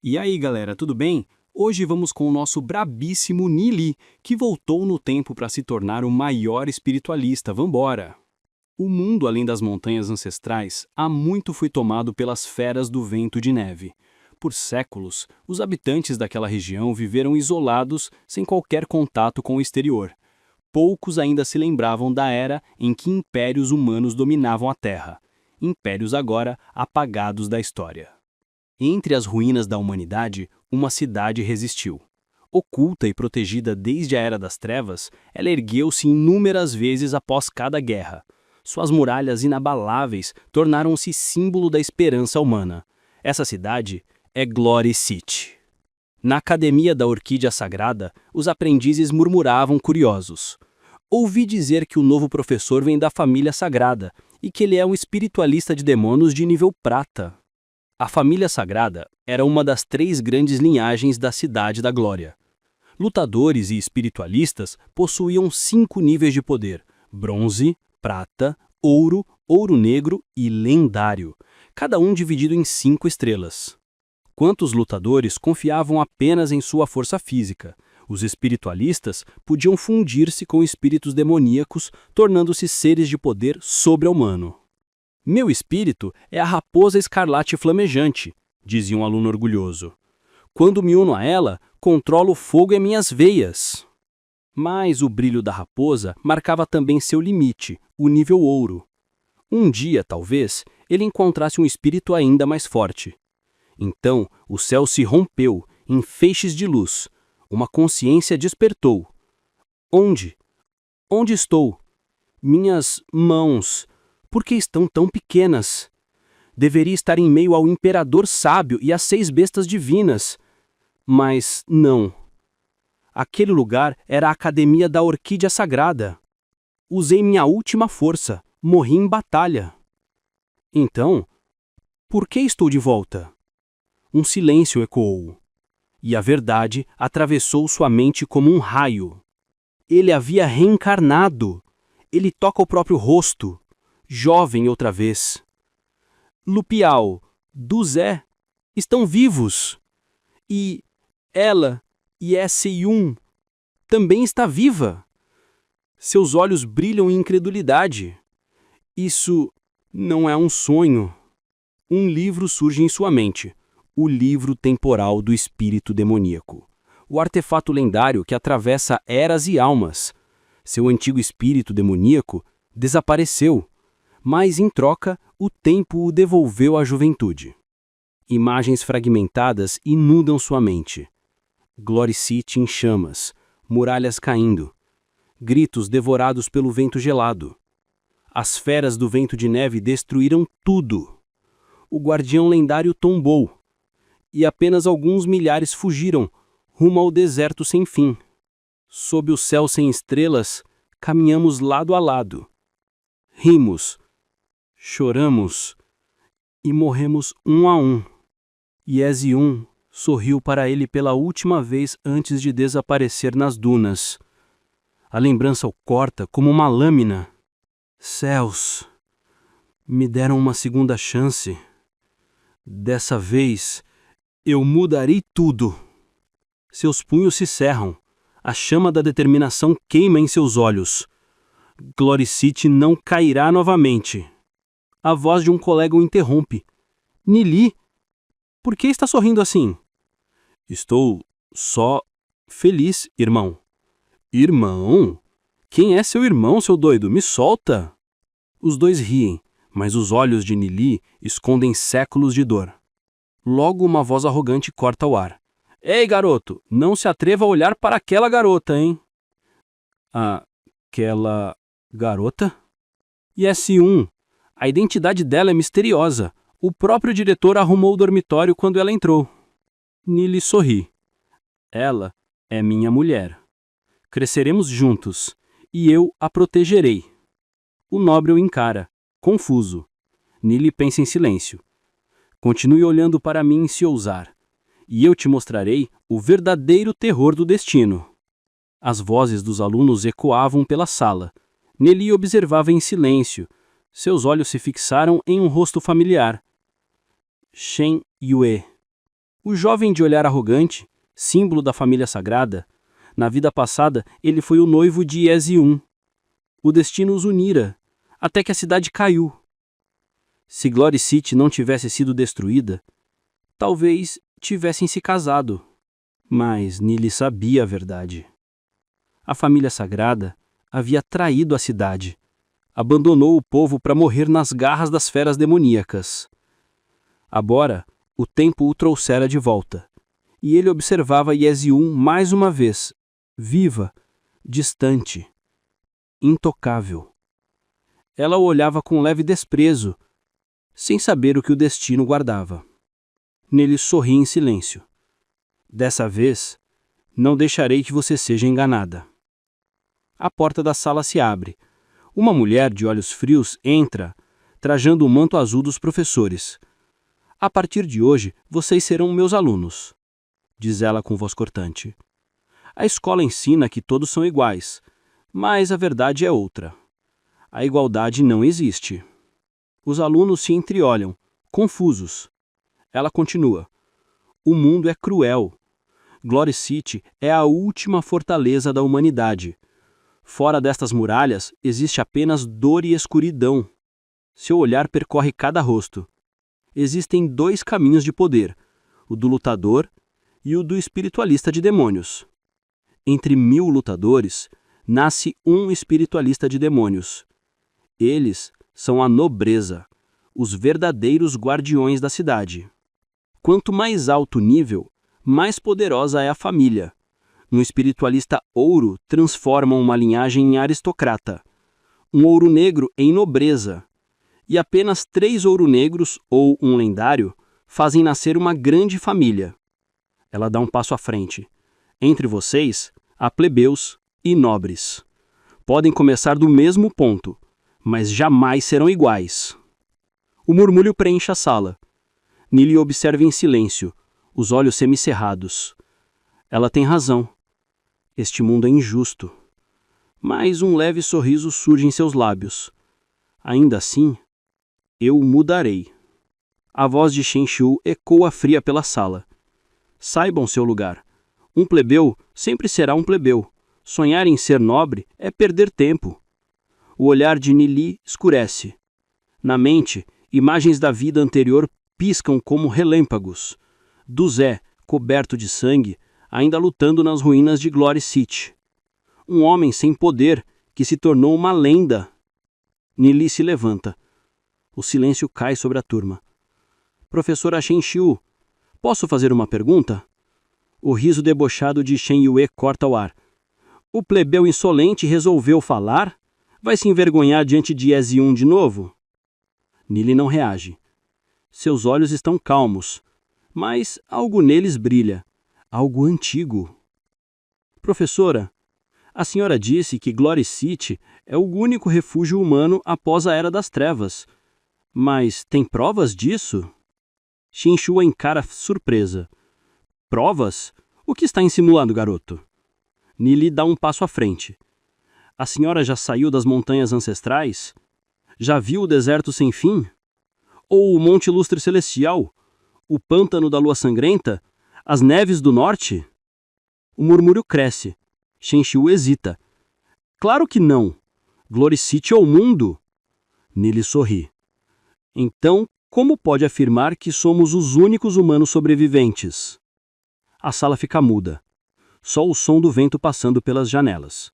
E aí, galera, tudo bem? Hoje vamos com o nosso brabíssimo Nili, que voltou no tempo para se tornar o maior espiritualista. Vambora! O mundo além das montanhas ancestrais há muito foi tomado pelas feras do vento de neve. Por séculos, os habitantes daquela região viveram isolados, sem qualquer contato com o exterior. Poucos ainda se lembravam da era em que impérios humanos dominavam a Terra. Impérios agora apagados da história. Entre as ruínas da humanidade, uma cidade resistiu. Oculta e protegida desde a Era das Trevas, ela ergueu-se inúmeras vezes após cada guerra. Suas muralhas inabaláveis tornaram-se símbolo da esperança humana. Essa cidade é Glory City. Na Academia da Orquídea Sagrada, os aprendizes murmuravam curiosos. Ouvi dizer que o novo professor vem da família sagrada e que ele é um espiritualista de demônios de nível prata. A família sagrada era uma das 3 grandes linhagens da Cidade da Glória. Lutadores e espiritualistas possuíam 5 níveis de poder: bronze, prata, ouro, ouro negro e lendário, cada um dividido em 5 estrelas. Quantos lutadores confiavam apenas em sua força física? Os espiritualistas podiam fundir-se com espíritos demoníacos, tornando-se seres de poder sobre-humano. Meu espírito é a raposa escarlate flamejante, dizia um aluno orgulhoso. Quando me uno a ela, controlo o fogo em minhas veias. Mas o brilho da raposa marcava também seu limite, o nível ouro. Um dia, talvez, ele encontrasse um espírito ainda mais forte. Então, o céu se rompeu em feixes de luz. Uma consciência despertou. Onde? Onde estou? Minhas mãos. Por que estão tão pequenas? Deveria estar em meio ao imperador sábio e às 6 bestas divinas. Mas não. Aquele lugar era a Academia da Orquídea Sagrada. Usei minha última força, morri em batalha. Então, por que estou de volta? Um silêncio ecoou. E a verdade atravessou sua mente como um raio. Ele havia reencarnado. Ele toca o próprio rosto. Jovem outra vez. Lupial, Duzé, estão vivos. E ela, Yeseyun, também está viva. Seus olhos brilham em incredulidade. Isso não é um sonho. Um livro surge em sua mente. O livro temporal do espírito demoníaco. O artefato lendário que atravessa eras e almas. Seu antigo espírito demoníaco desapareceu. Mas, em troca, o tempo o devolveu à juventude. Imagens fragmentadas inundam sua mente. Glory City em chamas, muralhas caindo, gritos devorados pelo vento gelado. As feras do vento de neve destruíram tudo. O guardião lendário tombou, e apenas alguns milhares fugiram, rumo ao deserto sem fim. Sob o céu sem estrelas, caminhamos lado a lado. Rimos, choramos e morremos um a um. Yeseyun sorriu para ele pela última vez antes de desaparecer nas dunas. A lembrança o corta como uma lâmina. Céus, me deram uma segunda chance. Dessa vez, eu mudarei tudo. Seus punhos se cerram. A chama da determinação queima em seus olhos. Glory City não cairá novamente. A voz de um colega o interrompe. Nili, por que está sorrindo assim? Estou só feliz, irmão. Irmão? Quem é seu irmão, seu doido? Me solta! Os dois riem, mas os olhos de Nili escondem séculos de dor. Logo uma voz arrogante corta o ar. Ei, garoto, não se atreva a olhar para aquela garota, hein? Aquela garota? Yeseyun. A identidade dela é misteriosa. O próprio diretor arrumou o dormitório quando ela entrou. Nili sorri. Ela é minha mulher. Cresceremos juntos, e eu a protegerei. O nobre o encara, confuso. Nili pensa em silêncio. Continue olhando para mim se ousar, e eu te mostrarei o verdadeiro terror do destino. As vozes dos alunos ecoavam pela sala. Nili observava em silêncio. Seus olhos se fixaram em um rosto familiar. Shen Yue. O jovem de olhar arrogante, símbolo da família sagrada, na vida passada ele foi o noivo de Yezi-Um. O destino os unira, até que a cidade caiu. Se Glory City não tivesse sido destruída, talvez tivessem se casado. Mas Nili sabia a verdade. A família sagrada havia traído a cidade. Abandonou o povo para morrer nas garras das feras demoníacas. Agora, o tempo o trouxera de volta, e ele observava Yezi-Um mais uma vez, viva, distante, intocável. Ela o olhava com leve desprezo, sem saber o que o destino guardava. Nele sorria em silêncio. Dessa vez, não deixarei que você seja enganada. A porta da sala se abre. Uma mulher de olhos frios entra, trajando o manto azul dos professores. A partir de hoje, vocês serão meus alunos, diz ela com voz cortante. A escola ensina que todos são iguais, mas a verdade é outra. A igualdade não existe. Os alunos se entreolham, confusos. Ela continua. O mundo é cruel. Glory City é a última fortaleza da humanidade. Fora destas muralhas, existe apenas dor e escuridão. Seu olhar percorre cada rosto. Existem dois caminhos de poder, o do lutador e o do espiritualista de demônios. Entre 1000 lutadores, nasce um espiritualista de demônios. Eles são a nobreza, os verdadeiros guardiões da cidade. Quanto mais alto o nível, mais poderosa é a família. Um espiritualista ouro transforma uma linhagem em aristocrata, um ouro negro em nobreza, e apenas 3 ouro-negros ou um lendário fazem nascer uma grande família. Ela dá um passo à frente. Entre vocês, há plebeus e nobres. Podem começar do mesmo ponto, mas jamais serão iguais. O murmúrio preenche a sala. Nili observa em silêncio, os olhos semicerrados. Ela tem razão. Este mundo é injusto. Mas um leve sorriso surge em seus lábios. Ainda assim, eu mudarei. A voz de Shen Xiu ecoa fria pela sala. Saibam seu lugar. Um plebeu sempre será um plebeu. Sonhar em ser nobre é perder tempo. O olhar de Nili escurece. Na mente, imagens da vida anterior piscam como relâmpagos. Do Zé, coberto de sangue, ainda lutando nas ruínas de Glory City. Um homem sem poder que se tornou uma lenda. Nili se levanta. O silêncio cai sobre a turma. Professora Shen Xiu, posso fazer uma pergunta? O riso debochado de Shen Yue corta o ar. O plebeu insolente resolveu falar? Vai se envergonhar diante de Yezi-Um de novo? Nili não reage. Seus olhos estão calmos, mas algo neles brilha. Algo antigo. Professora, a senhora disse que Glory City é o único refúgio humano após a Era das Trevas. Mas tem provas disso? Shen Xiu encara surpresa. Provas? O que está insinuando, garoto? Nili dá um passo à frente. A senhora já saiu das montanhas ancestrais? Já viu o deserto sem fim? Ou o Monte Lustre Celestial? O pântano da Lua Sangrenta? As neves do norte? O murmúrio cresce. Shen Xiu hesita. Claro que não. Glory City é o mundo. Nili sorri. Então, como pode afirmar que somos os únicos humanos sobreviventes? A sala fica muda. Só o som do vento passando pelas janelas.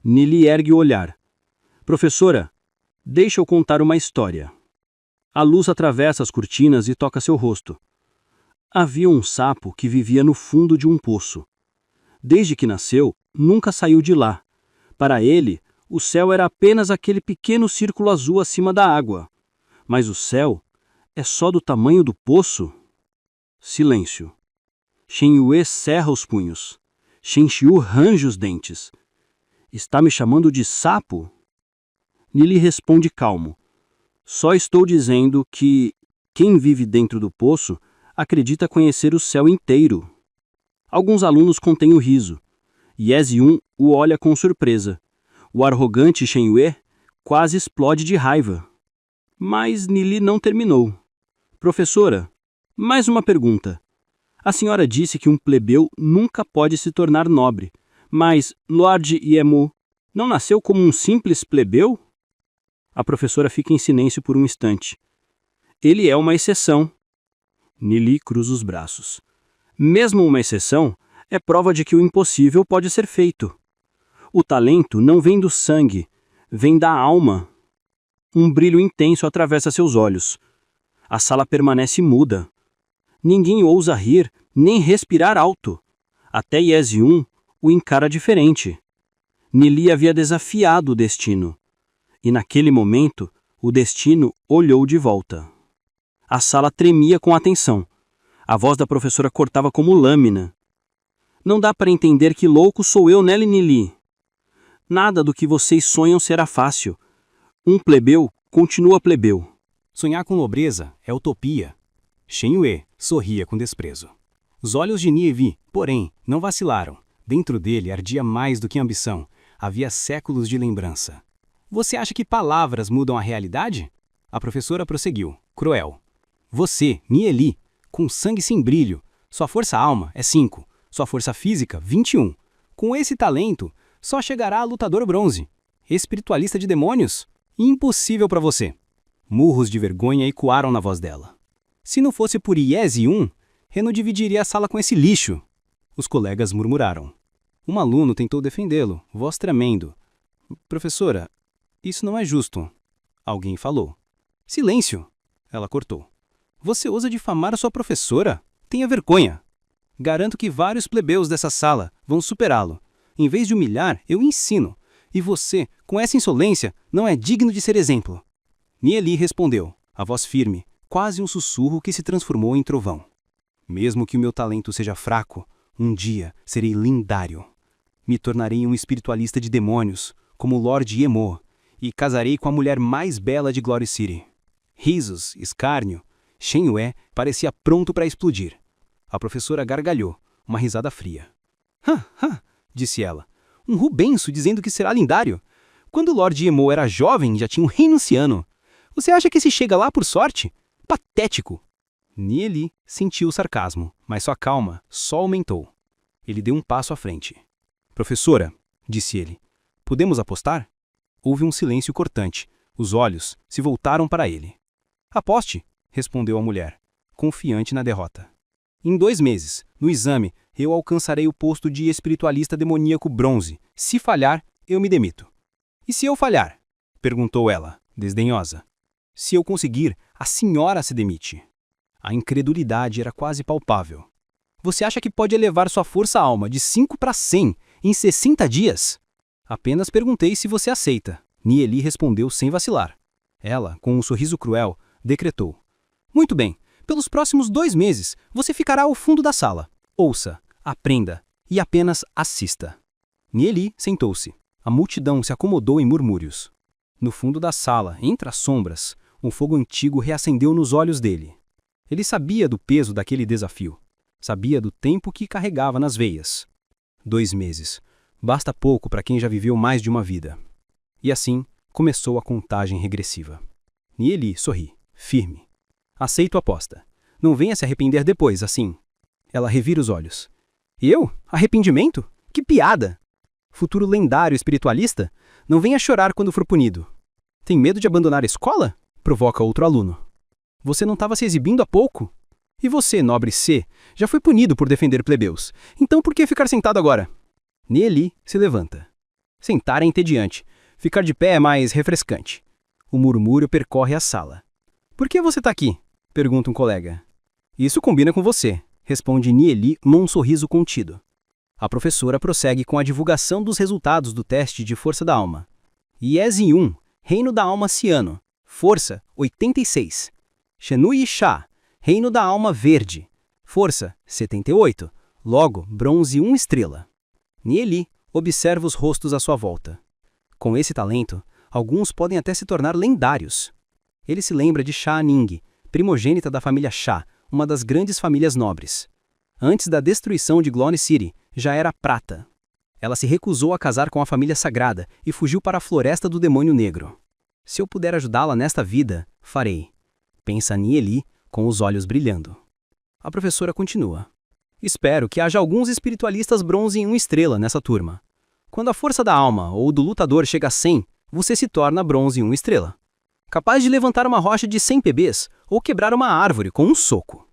Nili ergue o olhar. Professora, deixa eu contar uma história. A luz atravessa as cortinas e toca seu rosto. Havia um sapo que vivia no fundo de um poço. Desde que nasceu, nunca saiu de lá. Para ele, o céu era apenas aquele pequeno círculo azul acima da água. Mas o céu é só do tamanho do poço? Silêncio. Shen Yue cerra os punhos. Shen Xiu range os dentes. Está me chamando de sapo? Nili responde calmo. Só estou dizendo que quem vive dentro do poço acredita conhecer o céu inteiro. Alguns alunos contêm o riso. Yezi-Um o olha com surpresa. O arrogante Shen Yue quase explode de raiva. Mas Nili não terminou. Professora, mais uma pergunta. A senhora disse que um plebeu nunca pode se tornar nobre, mas Lord Yemo não nasceu como um simples plebeu? A professora fica em silêncio por um instante. Ele é uma exceção. Nili cruza os braços. Mesmo uma exceção é prova de que o impossível pode ser feito. O talento não vem do sangue, vem da alma. Um brilho intenso atravessa seus olhos. A sala permanece muda. Ninguém ousa rir, nem respirar alto. Até Yezi-1 o encara diferente. Nili havia desafiado o destino. E naquele momento, o destino olhou de volta. A sala tremia com atenção. A voz da professora cortava como lâmina. Não dá para entender que louco sou eu, Nelly Nili. Nada do que vocês sonham será fácil. Um plebeu continua plebeu. Sonhar com nobreza é utopia. Shen Yue sorria com desprezo. Os olhos de Nievi, porém, não vacilaram. Dentro dele ardia mais do que ambição. Havia séculos de lembrança. Você acha que palavras mudam a realidade? A professora prosseguiu, cruel. Você, Nieli, com sangue sem brilho, sua força-alma é 5, sua força física, 21. Com esse talento, só chegará a lutador bronze. Espiritualista de demônios? Impossível para você. Murros de vergonha ecoaram na voz dela. Se não fosse por Yezi-1, Reno dividiria a sala com esse lixo. Os colegas murmuraram. Um aluno tentou defendê-lo, voz tremendo. Professora, isso não é justo. Alguém falou. Silêncio! Ela cortou. Você ousa difamar a sua professora? Tenha vergonha. Garanto que vários plebeus dessa sala vão superá-lo. Em vez de humilhar, eu ensino. E você, com essa insolência, não é digno de ser exemplo. Nieli respondeu, a voz firme, quase um sussurro que se transformou em trovão. Mesmo que o meu talento seja fraco, um dia serei lendário. Me tornarei um espiritualista de demônios, como Lord Yemo, e casarei com a mulher mais bela de Glory City. Risos, escárnio, Shen Yue parecia pronto para explodir. A professora gargalhou, uma risada fria. Disse ela. Um rubenço dizendo que será lendário. Quando Lord Yemo era jovem, já tinha um reino anciano. Você acha que se chega lá por sorte? Patético! Nieli sentiu o sarcasmo, mas sua calma só aumentou. Ele deu um passo à frente. Professora, disse ele, podemos apostar? Houve um silêncio cortante. Os olhos se voltaram para ele. Aposte, respondeu a mulher, confiante na derrota. Em 2 meses, no exame, eu alcançarei o posto de espiritualista demoníaco bronze. Se falhar, eu me demito. E se eu falhar? Perguntou ela, desdenhosa. Se eu conseguir, a senhora se demite. A incredulidade era quase palpável. Você acha que pode elevar sua força-alma de 5 para 100 em 60 dias? Apenas perguntei se você aceita. Nieli respondeu sem vacilar. Ela, com um sorriso cruel, decretou. Muito bem, pelos próximos 2 meses, você ficará ao fundo da sala. Ouça, aprenda e apenas assista. Nieli sentou-se. A multidão se acomodou em murmúrios. No fundo da sala, entre as sombras, um fogo antigo reacendeu nos olhos dele. Ele sabia do peso daquele desafio. Sabia do tempo que carregava nas veias. 2 meses. Basta pouco para quem já viveu mais de uma vida. E assim, começou a contagem regressiva. Nieli sorri, firme. Aceito a aposta. Não venha se arrepender depois, assim. Ela revira os olhos. Eu? Arrependimento? Que piada! Futuro lendário espiritualista? Não venha chorar quando for punido. Tem medo de abandonar a escola? Provoca outro aluno. Você não estava se exibindo há pouco? E você, nobre C, já foi punido por defender plebeus. Então por que ficar sentado agora? Nieli se levanta. Sentar é entediante. Ficar de pé é mais refrescante. O murmúrio percorre a sala. Por que você está aqui? Pergunta um colega. Isso combina com você, responde Nieli num sorriso contido. A professora prossegue com a divulgação dos resultados do teste de força da alma. Yezi-1, Reino da Alma Ciano, força 86. Shenui Sha, Reino da Alma Verde, força 78, logo bronze 1 estrela. Nieli observa os rostos à sua volta. Com esse talento, alguns podem até se tornar lendários. Ele se lembra de Sha Ning, primogênita da família Sha, uma das grandes famílias nobres. Antes da destruição de Glory City, já era prata. Ela se recusou a casar com a família sagrada e fugiu para a floresta do demônio negro. Se eu puder ajudá-la nesta vida, farei. Pensa Nieli, com os olhos brilhando. A professora continua. Espero que haja alguns espiritualistas bronze em 1 estrela nessa turma. Quando a força da alma ou do lutador chega a 100, você se torna bronze em 1 estrela. Capaz de levantar uma rocha de 100 pbs ou quebrar uma árvore com um soco.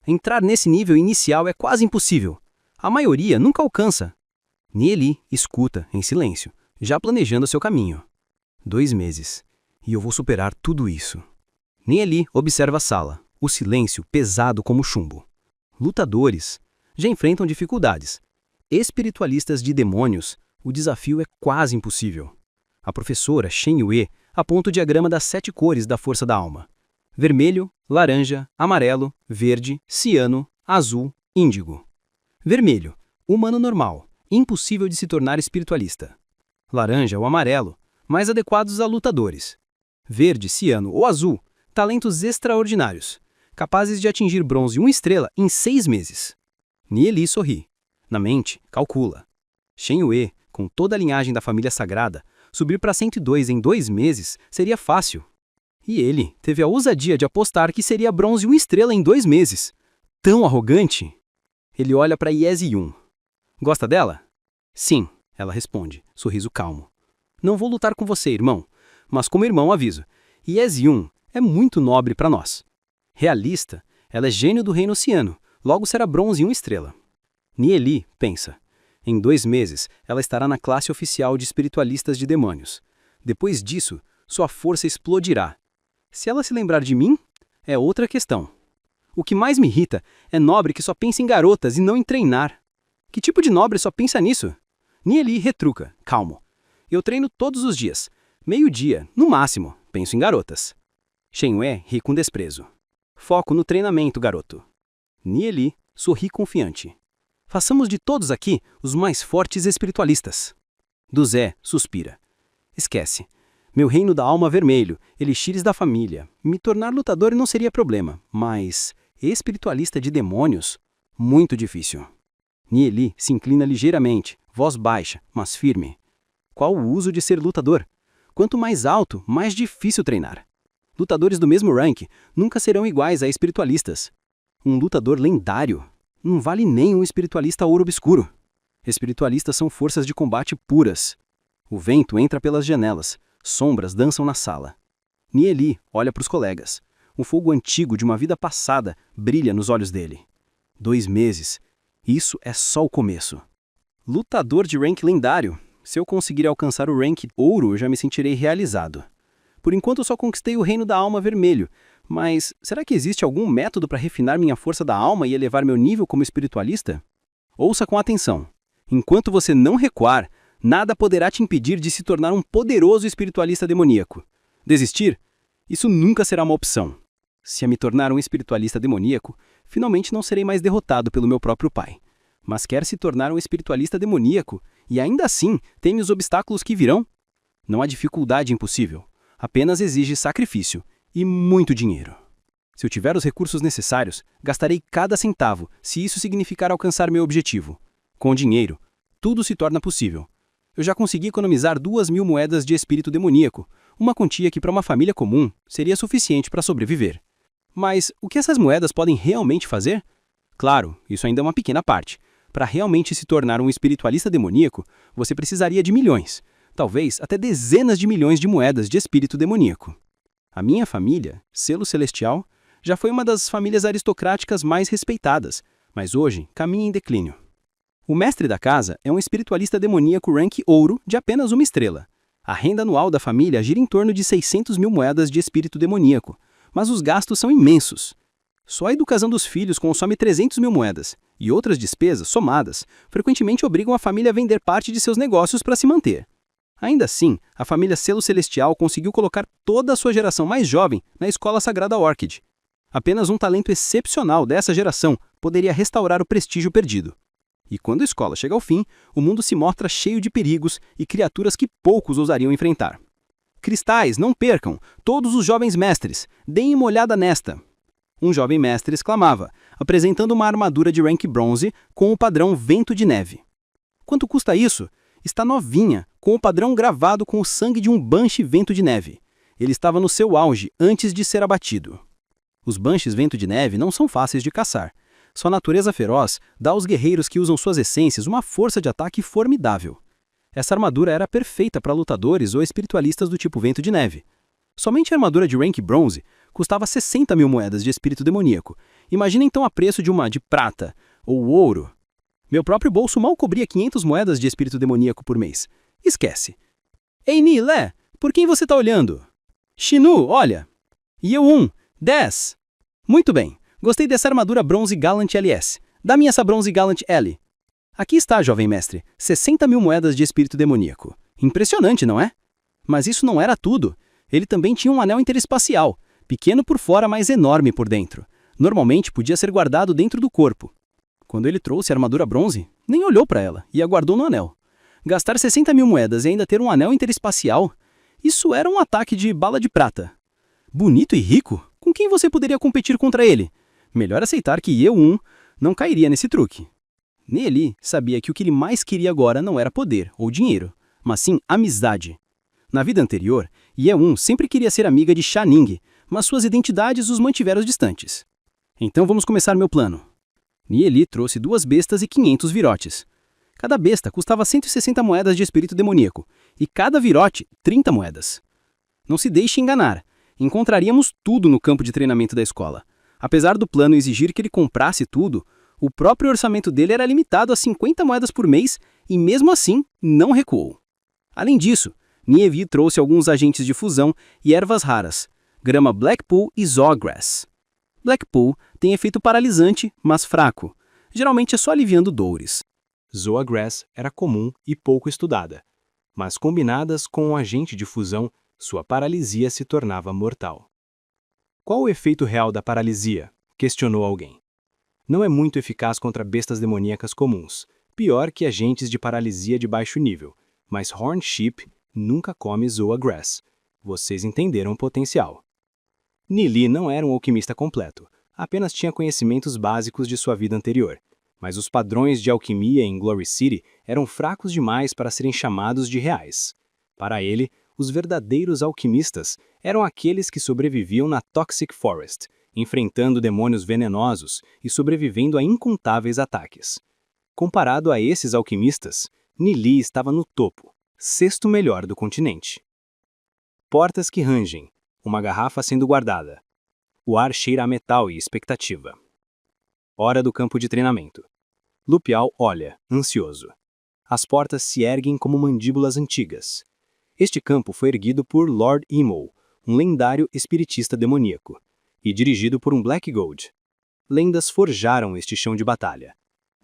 Entrar nesse nível inicial é quase impossível. A maioria nunca alcança. Nieli escuta, em silêncio, já planejando seu caminho. 2 meses. E eu vou superar tudo isso. Nieli observa a sala, o silêncio pesado como chumbo. Lutadores já enfrentam dificuldades. Espiritualistas de demônios, o desafio é quase impossível. A professora Shen Yue aponta o diagrama das 7 cores da força da alma. Vermelho, laranja, amarelo, verde, ciano, azul, índigo. Vermelho, humano normal, impossível de se tornar espiritualista. Laranja ou amarelo, mais adequados a lutadores. Verde, ciano ou azul, talentos extraordinários, capazes de atingir bronze 1 estrela em 6 meses. Nieli sorri. Na mente, calcula. Shen Yue, com toda a linhagem da família sagrada, subir para 102 em 2 meses seria fácil. E ele teve a ousadia de apostar que seria bronze 1 estrela em 2 meses. Tão arrogante! Ele olha para Yezi-Yun. Gosta dela? Sim, ela responde, sorriso calmo. Não vou lutar com você, irmão, mas como irmão aviso. Yezi-Yun é muito nobre para nós. Realista, ela é gênio do reino oceano, logo será bronze 1 estrela. Nieli pensa. Em 2 meses, ela estará na classe oficial de espiritualistas de demônios. Depois disso, sua força explodirá. Se ela se lembrar de mim, é outra questão. O que mais me irrita é nobre que só pensa em garotas e não em treinar. Que tipo de nobre só pensa nisso? Nieli retruca, calmo. Eu treino todos os dias. Meio-dia, no máximo, penso em garotas. Shen Yue ri com desprezo. Foco no treinamento, garoto. Nieli sorri confiante. Façamos de todos aqui os mais fortes espiritualistas. Duzé suspira. Esquece. Meu reino da alma vermelho, elixires da família. Me tornar lutador não seria problema, mas espiritualista de demônios? Muito difícil. Nieli se inclina ligeiramente, voz baixa, mas firme. Qual o uso de ser lutador? Quanto mais alto, mais difícil treinar. Lutadores do mesmo rank nunca serão iguais a espiritualistas. Um lutador lendário não vale nem um espiritualista ouro obscuro. Espiritualistas são forças de combate puras. O vento entra pelas janelas, sombras dançam na sala. Nieli olha para os colegas. O fogo antigo de uma vida passada brilha nos olhos dele. 2 meses. Isso é só o começo. Lutador de rank lendário. Se eu conseguir alcançar o rank ouro, eu já me sentirei realizado. Por enquanto eu só conquistei o reino da alma vermelho, mas será que existe algum método para refinar minha força da alma e elevar meu nível como espiritualista? Ouça com atenção. Enquanto você não recuar, nada poderá te impedir de se tornar um poderoso espiritualista demoníaco. Desistir? Isso nunca será uma opção. Se eu me tornar um espiritualista demoníaco, finalmente não serei mais derrotado pelo meu próprio pai. Mas quer se tornar um espiritualista demoníaco e ainda assim teme os obstáculos que virão? Não há dificuldade impossível. Apenas exige sacrifício e muito dinheiro. Se eu tiver os recursos necessários, gastarei cada centavo, se isso significar alcançar meu objetivo. Com o dinheiro, tudo se torna possível. Eu já consegui economizar 2.000 moedas de espírito demoníaco, uma quantia que para uma família comum seria suficiente para sobreviver. Mas o que essas moedas podem realmente fazer? Claro, isso ainda é uma pequena parte. Para realmente se tornar um espiritualista demoníaco, você precisaria de milhões, talvez até dezenas de milhões de moedas de espírito demoníaco. A minha família, Selo Celestial, já foi uma das famílias aristocráticas mais respeitadas, mas hoje caminha em declínio. O mestre da casa é um espiritualista demoníaco rank ouro de apenas 1 estrela. A renda anual da família gira em torno de 600.000 moedas de espírito demoníaco, mas os gastos são imensos. Só a educação dos filhos consome 300.000 moedas, e outras despesas, somadas, frequentemente obrigam a família a vender parte de seus negócios para se manter. Ainda assim, a família Selo Celestial conseguiu colocar toda a sua geração mais jovem na Escola Sagrada Orchid. Apenas um talento excepcional dessa geração poderia restaurar o prestígio perdido. E quando a escola chega ao fim, o mundo se mostra cheio de perigos e criaturas que poucos ousariam enfrentar. Cristais, não percam! Todos os jovens mestres, deem uma olhada nesta! Um jovem mestre exclamava, apresentando uma armadura de rank bronze com o padrão Vento de Neve. Quanto custa isso? Está novinha, com o padrão gravado com o sangue de um Banshee Vento de Neve. Ele estava no seu auge antes de ser abatido. Os Banshees Vento de Neve não são fáceis de caçar. Sua natureza feroz dá aos guerreiros que usam suas essências uma força de ataque formidável. Essa armadura era perfeita para lutadores ou espiritualistas do tipo Vento de Neve. Somente a armadura de rank bronze custava 60 mil moedas de espírito demoníaco. Imagina então a preço de uma de prata ou ouro. Meu próprio bolso mal cobria 500 moedas de espírito demoníaco por mês. Esquece. Ei, Ni, Lé, por quem você tá olhando? Shinu, olha. Yeun, 10. Muito bem, gostei dessa armadura bronze Gallant LS. Dá-me essa bronze Gallant L. Aqui está, jovem mestre, 60 mil moedas de espírito demoníaco. Impressionante, não é? Mas isso não era tudo. Ele também tinha um anel interespacial, pequeno por fora, mas enorme por dentro. Normalmente podia ser guardado dentro do corpo. Quando ele trouxe a armadura bronze, nem olhou para ela e a guardou no anel. Gastar 60 mil moedas e ainda ter um anel interespacial, isso era um ataque de bala de prata. Bonito e rico? Com quem você poderia competir contra ele? Melhor aceitar que Yeun não cairia nesse truque. Nele, sabia que o que ele mais queria agora não era poder ou dinheiro, mas sim amizade. Na vida anterior, Yeun sempre queria ser amiga de Sha Ning, mas suas identidades os mantiveram distantes. Então vamos começar meu plano. Nieli trouxe 2 bestas e 500 virotes. Cada besta custava 160 moedas de espírito demoníaco, e cada virote 30 moedas. Não se deixe enganar, encontraríamos tudo no campo de treinamento da escola. Apesar do plano exigir que ele comprasse tudo, o próprio orçamento dele era limitado a 50 moedas por mês e mesmo assim não recuou. Além disso, Nievi trouxe alguns agentes de fusão e ervas raras, grama Blackpool e Zawgrass. Blackpool tem efeito paralisante, mas fraco. Geralmente é só aliviando dores. Zawgrass era comum e pouco estudada, mas combinadas com um agente de fusão, sua paralisia se tornava mortal. Qual o efeito real da paralisia? Questionou alguém. Não é muito eficaz contra bestas demoníacas comuns, pior que agentes de paralisia de baixo nível, mas Horned Sheep nunca come Zawgrass. Vocês entenderam o potencial. Nili não era um alquimista completo, apenas tinha conhecimentos básicos de sua vida anterior, mas os padrões de alquimia em Glory City eram fracos demais para serem chamados de reais. Para ele, os verdadeiros alquimistas eram aqueles que sobreviviam na Toxic Forest, enfrentando demônios venenosos e sobrevivendo a incontáveis ataques. Comparado a esses alquimistas, Nili estava no topo, 6º melhor do continente. Portas que rangem, uma garrafa sendo guardada. O ar cheira a metal e expectativa. Hora do campo de treinamento. Lupial olha, ansioso. As portas se erguem como mandíbulas antigas. Este campo foi erguido por Lord Emo, um lendário espiritista demoníaco, e dirigido por um Black Gold. Lendas forjaram este chão de batalha.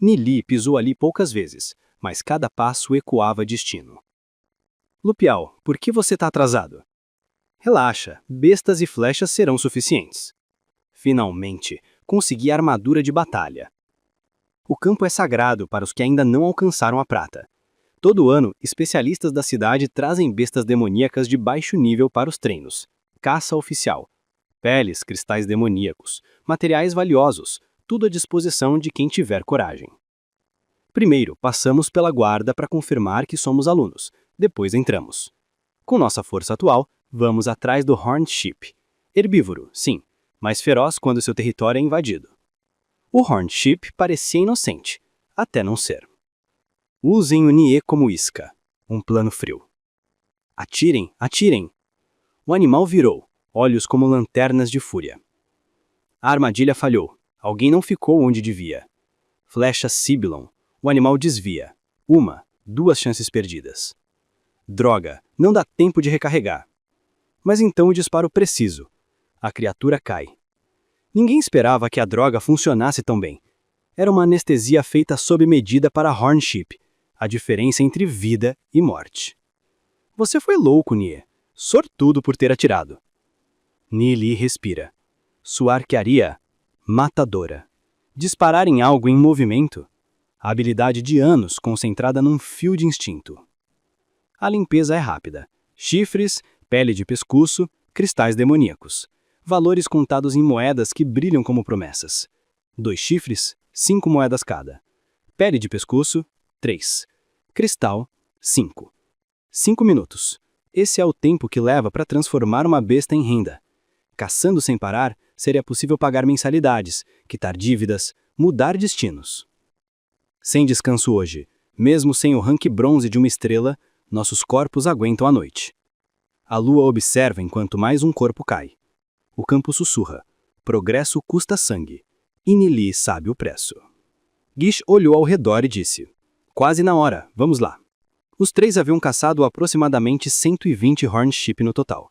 Nili pisou ali poucas vezes, mas cada passo ecoava destino. Lupial, por que você está atrasado? Relaxa, bestas e flechas serão suficientes. Finalmente, consegui a armadura de batalha. O campo é sagrado para os que ainda não alcançaram a prata. Todo ano, especialistas da cidade trazem bestas demoníacas de baixo nível para os treinos. Caça oficial. Peles, cristais demoníacos, materiais valiosos, tudo à disposição de quem tiver coragem. Primeiro, passamos pela guarda para confirmar que somos alunos. Depois entramos. Com nossa força atual, vamos atrás do Horned Sheep. Herbívoro, sim, mas feroz quando seu território é invadido. O Horned Sheep parecia inocente, até não ser. Usem o Nie como isca, um plano frio. Atirem, atirem! O animal virou, olhos como lanternas de fúria. A armadilha falhou, alguém não ficou onde devia. Flecha Sibilon, o animal desvia. 1, 2 chances perdidas. Droga, não dá tempo de recarregar. Mas então o disparo preciso. A criatura cai. Ninguém esperava que a droga funcionasse tão bem. Era uma anestesia feita sob medida para Horned Sheep, a diferença entre vida e morte. Você foi louco, Nie. Sortudo por ter atirado. Nili respira. Sua arquearia, matadora. Disparar em algo em movimento. A habilidade de anos concentrada num fio de instinto. A limpeza é rápida. Chifres, pele de pescoço, cristais demoníacos. Valores contados em moedas que brilham como promessas. 2 chifres, 5 moedas cada. Pele de pescoço, 3. Cristal, 5. 5 minutos. Esse é o tempo que leva para transformar uma besta em renda. Caçando sem parar, seria possível pagar mensalidades, quitar dívidas, mudar destinos. Sem descanso hoje, mesmo sem o rank bronze de uma estrela, nossos corpos aguentam a noite. A lua observa enquanto mais um corpo cai. O campo sussurra. Progresso custa sangue. E Nili sabe o preço. Gish olhou ao redor e disse: quase na hora, vamos lá. Os três haviam caçado aproximadamente 120 Horn Ship no total.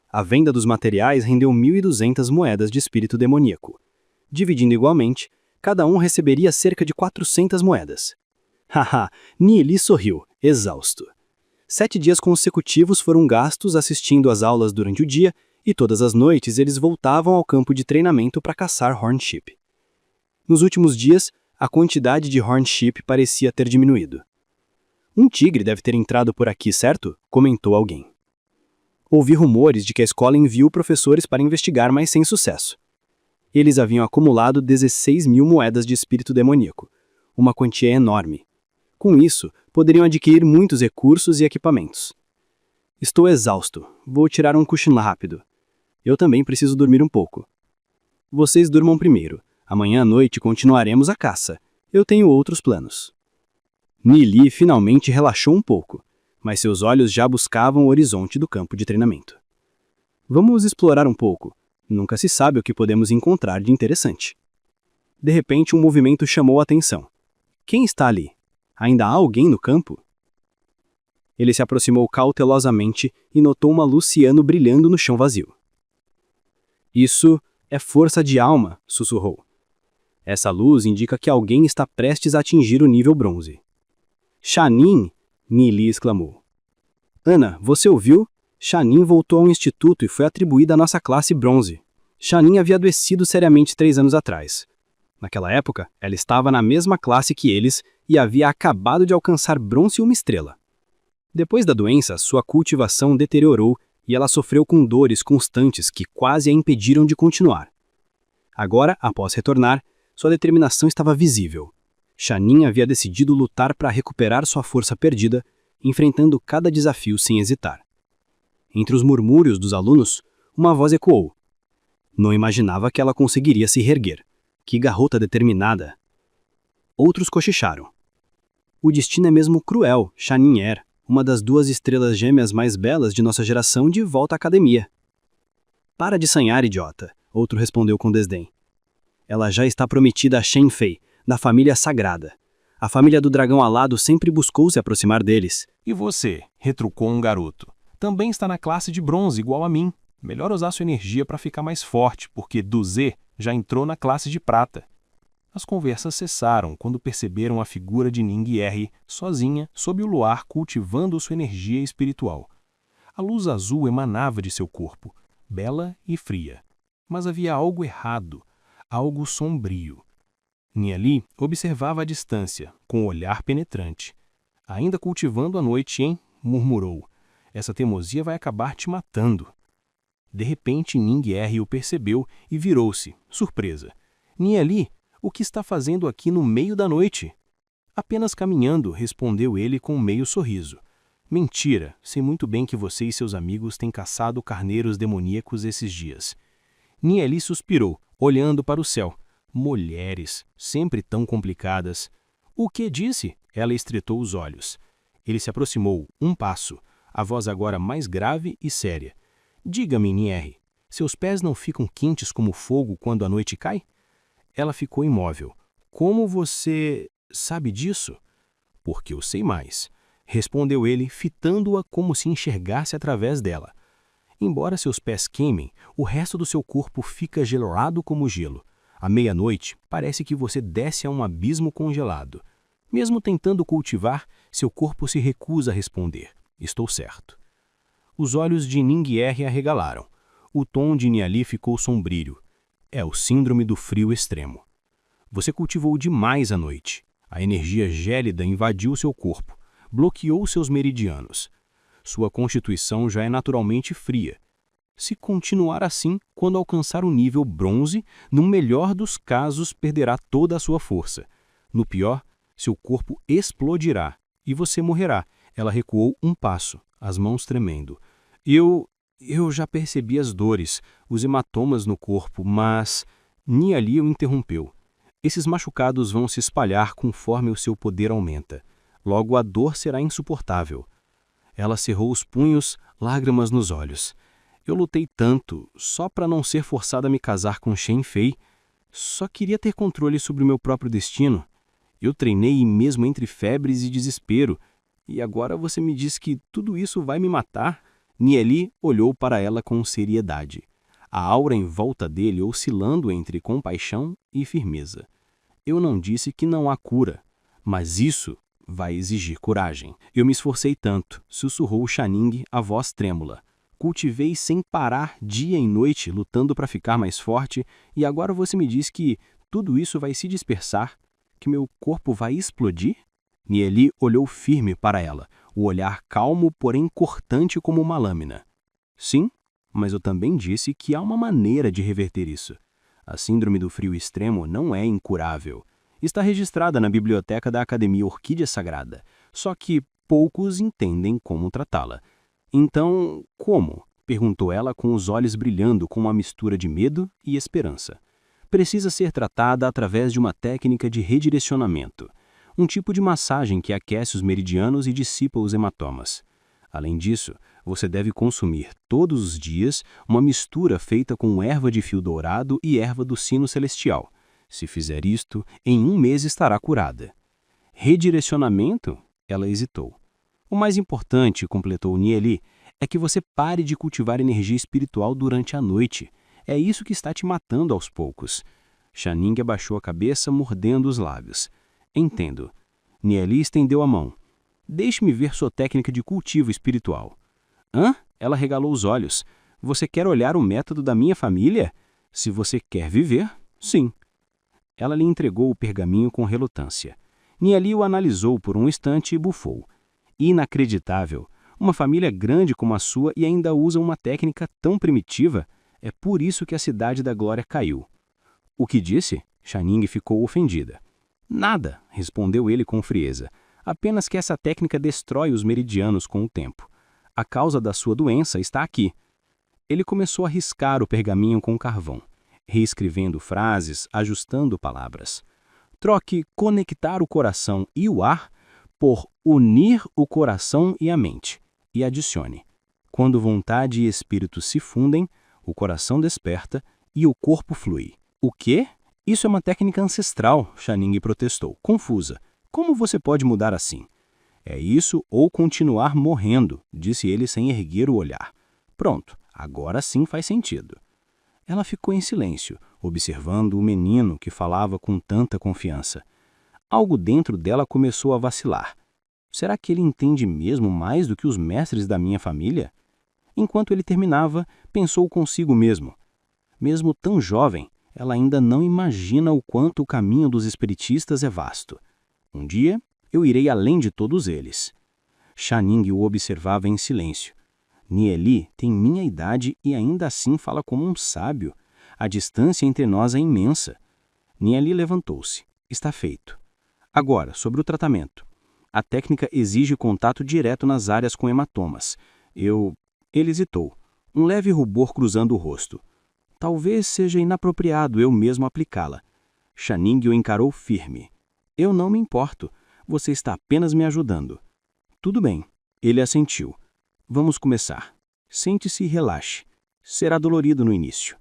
A venda dos materiais rendeu 1.200 moedas de espírito demoníaco. Dividindo igualmente, cada um receberia cerca de 400 moedas. Haha, Nili sorriu, exausto. 7 dias consecutivos foram gastos assistindo às aulas durante o dia e todas as noites eles voltavam ao campo de treinamento para caçar Horn Ship. Nos últimos dias, a quantidade de Horn Ship parecia ter diminuído. Um tigre deve ter entrado por aqui, certo? Comentou alguém. Ouvi rumores de que a escola enviou professores para investigar, mas sem sucesso. Eles haviam acumulado 16.000 moedas de espírito demoníaco, uma quantia enorme. Com isso, poderiam adquirir muitos recursos e equipamentos. Estou exausto, vou tirar um cochilo rápido. Eu também preciso dormir um pouco. Vocês durmam primeiro. Amanhã à noite continuaremos a caça. Eu tenho outros planos. Nili finalmente relaxou um pouco, mas seus olhos já buscavam o horizonte do campo de treinamento. Vamos explorar um pouco. Nunca se sabe o que podemos encontrar de interessante. De repente, um movimento chamou a atenção. Quem está ali? Ainda há alguém no campo? Ele se aproximou cautelosamente e notou uma luz ciano brilhando no chão vazio. Isso é força de alma, sussurrou. Essa luz indica que alguém está prestes a atingir o nível bronze. Shanin! Nili exclamou. Ana, você ouviu? Shanin voltou ao instituto e foi atribuída à nossa classe bronze. Shanin havia adoecido seriamente 3 anos atrás. Naquela época, ela estava na mesma classe que eles e havia acabado de alcançar bronze e uma estrela. Depois da doença, sua cultivação deteriorou e ela sofreu com dores constantes que quase a impediram de continuar. Agora, após retornar, sua determinação estava visível. Shanin havia decidido lutar para recuperar sua força perdida, enfrentando cada desafio sem hesitar. Entre os murmúrios dos alunos, uma voz ecoou. Não imaginava que ela conseguiria se reerguer. Que garota determinada! Outros cochicharam. O destino é mesmo cruel, Shanin uma das 2 estrelas gêmeas mais belas de nossa geração, de volta à academia. Para de sonhar, idiota, outro respondeu com desdém. Ela já está prometida a Shen Fei, da família sagrada. A família do dragão alado sempre buscou se aproximar deles. E você, retrucou um garoto, também está na classe de bronze igual a mim. Melhor usar sua energia para ficar mais forte, porque Duze já entrou na classe de prata. As conversas cessaram quando perceberam a figura de Ningguer sozinha sob o luar cultivando sua energia espiritual. A luz azul emanava de seu corpo, bela e fria. Mas havia algo errado, algo sombrio. Niali observava à distância, com o olhar penetrante. Ainda cultivando a noite, hein? Murmurou. Essa teimosia vai acabar te matando. De repente, Ningguer o percebeu e virou-se, surpresa. Niali, o que está fazendo aqui no meio da noite? Apenas caminhando, respondeu ele com um meio sorriso. Mentira, sei muito bem que você e seus amigos têm caçado carneiros demoníacos esses dias. Niali suspirou, olhando para o céu. Mulheres, sempre tão complicadas. O que disse? Ela estreitou os olhos. Ele se aproximou, um passo, a voz agora mais grave e séria. Diga-me, Nier, seus pés não ficam quentes como fogo quando a noite cai? Ela ficou imóvel. Como você sabe disso? Porque eu sei mais, respondeu ele, fitando-a como se enxergasse através dela. Embora seus pés queimem, o resto do seu corpo fica gelado como gelo. À meia-noite, parece que você desce a um abismo congelado. Mesmo tentando cultivar, seu corpo se recusa a responder. Estou certo. Os olhos de Ningguer arregalaram. O tom de Niali ficou sombrio. É o síndrome do frio extremo. Você cultivou demais à noite. A energia gélida invadiu seu corpo, bloqueou seus meridianos. Sua constituição já é naturalmente fria. Se continuar assim, quando alcançar o nível bronze, no melhor dos casos perderá toda a sua força. No pior, seu corpo explodirá e você morrerá. Ela recuou um passo, as mãos tremendo. Eu já percebi as dores, os hematomas no corpo, mas... Niali o interrompeu. Esses machucados vão se espalhar conforme o seu poder aumenta. Logo a dor será insuportável. Ela cerrou os punhos, lágrimas nos olhos. Eu lutei tanto, só para não ser forçada a me casar com Shen Fei. Só queria ter controle sobre o meu próprio destino. Eu treinei mesmo entre febres e desespero. E agora você me diz que tudo isso vai me matar? Nie olhou para ela com seriedade. A aura em volta dele oscilando entre compaixão e firmeza. Eu não disse que não há cura, mas isso vai exigir coragem. Eu me esforcei tanto, sussurrou Shaning, a voz trêmula. Cultivei sem parar dia e noite, lutando para ficar mais forte, e agora você me diz que tudo isso vai se dispersar, que meu corpo vai explodir? Nie olhou firme para ela, o olhar calmo, porém cortante como uma lâmina. Sim, mas eu também disse que há uma maneira de reverter isso. A síndrome do frio extremo não é incurável. Está registrada na biblioteca da Academia Orquídea Sagrada, só que poucos entendem como tratá-la. Então, como? Perguntou ela com os olhos brilhando com uma mistura de medo e esperança. Precisa ser tratada através de uma técnica de redirecionamento, um tipo de massagem que aquece os meridianos e dissipa os hematomas. Além disso, você deve consumir todos os dias uma mistura feita com erva de fio dourado e erva do sino celestial. Se fizer isto, em 1 mês estará curada. Redirecionamento? Ela hesitou. O mais importante, completou Nie, é que você pare de cultivar energia espiritual durante a noite. É isso que está te matando aos poucos. Shaning abaixou a cabeça, mordendo os lábios. Entendo. Nie estendeu a mão. Deixe-me ver sua técnica de cultivo espiritual. Hã? Ela regalou os olhos. Você quer olhar o método da minha família? Se você quer viver, sim. Ela lhe entregou o pergaminho com relutância. Nie o analisou por um instante e bufou. Inacreditável. Uma família grande como a sua e ainda usa uma técnica tão primitiva. É por isso que a Cidade da Glória caiu. O que disse? Shaning ficou ofendida. Nada, respondeu ele com frieza. Apenas que essa técnica destrói os meridianos com o tempo. A causa da sua doença está aqui. Ele começou a riscar o pergaminho com carvão, reescrevendo frases, ajustando palavras. Troque conectar o coração e o ar por unir o coração e a mente. E adicione. Quando vontade e espírito se fundem, o coração desperta e o corpo flui. O quê? Isso é uma técnica ancestral, Shaning protestou, confusa. Como você pode mudar assim? É isso ou continuar morrendo, disse ele sem erguer o olhar. Pronto, agora sim faz sentido. Ela ficou em silêncio, observando o menino que falava com tanta confiança. Algo dentro dela começou a vacilar. Será que ele entende mesmo mais do que os mestres da minha família? Enquanto ele terminava, pensou consigo mesmo. Mesmo tão jovem, ela ainda não imagina o quanto o caminho dos espiritistas é vasto. Um dia, eu irei além de todos eles. Shaning o observava em silêncio. Nie tem minha idade e ainda assim fala como um sábio. A distância entre nós é imensa. Nie levantou-se. Está feito. Agora, sobre o tratamento. A técnica exige contato direto nas áreas com hematomas. Ele hesitou. Um leve rubor cruzando o rosto. Talvez seja inapropriado eu mesmo aplicá-la. Shaning o encarou firme. Eu não me importo. Você está apenas me ajudando. Tudo bem. Ele assentiu. Vamos começar. Sente-se e relaxe. Será dolorido no início.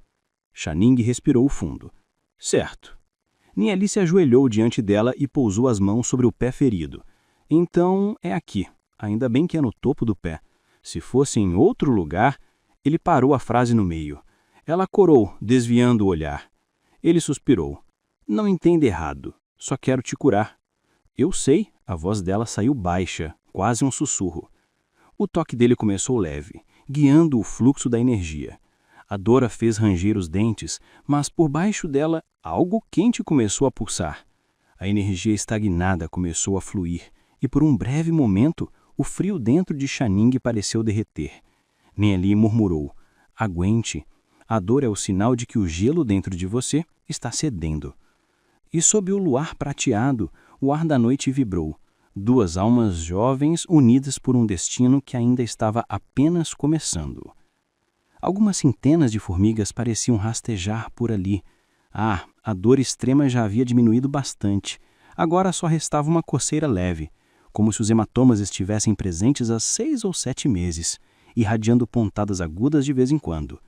Shaning respirou fundo. Certo. Nie se ajoelhou diante dela e pousou as mãos sobre o pé ferido. Então, é aqui. Ainda bem que é no topo do pé. Se fosse em outro lugar... Ele parou a frase no meio. Ela corou, desviando o olhar. Ele suspirou. Não entenda errado. Só quero te curar. Eu sei, a voz dela saiu baixa, quase um sussurro. O toque dele começou leve, guiando o fluxo da energia. A dor a fez ranger os dentes, mas por baixo dela algo quente começou a pulsar. A energia estagnada começou a fluir, e por um breve momento, o frio dentro de Shaning pareceu derreter. Nie murmurou, aguente. A dor é o sinal de que o gelo dentro de você está cedendo. E sob o luar prateado, o ar da noite vibrou. 2 almas jovens unidas por um destino que ainda estava apenas começando. Algumas centenas de formigas pareciam rastejar por ali. Ah, A dor extrema já havia diminuído bastante. Agora só restava uma coceira leve, como se os hematomas estivessem presentes há 6 ou 7 meses, irradiando pontadas agudas de vez em quando.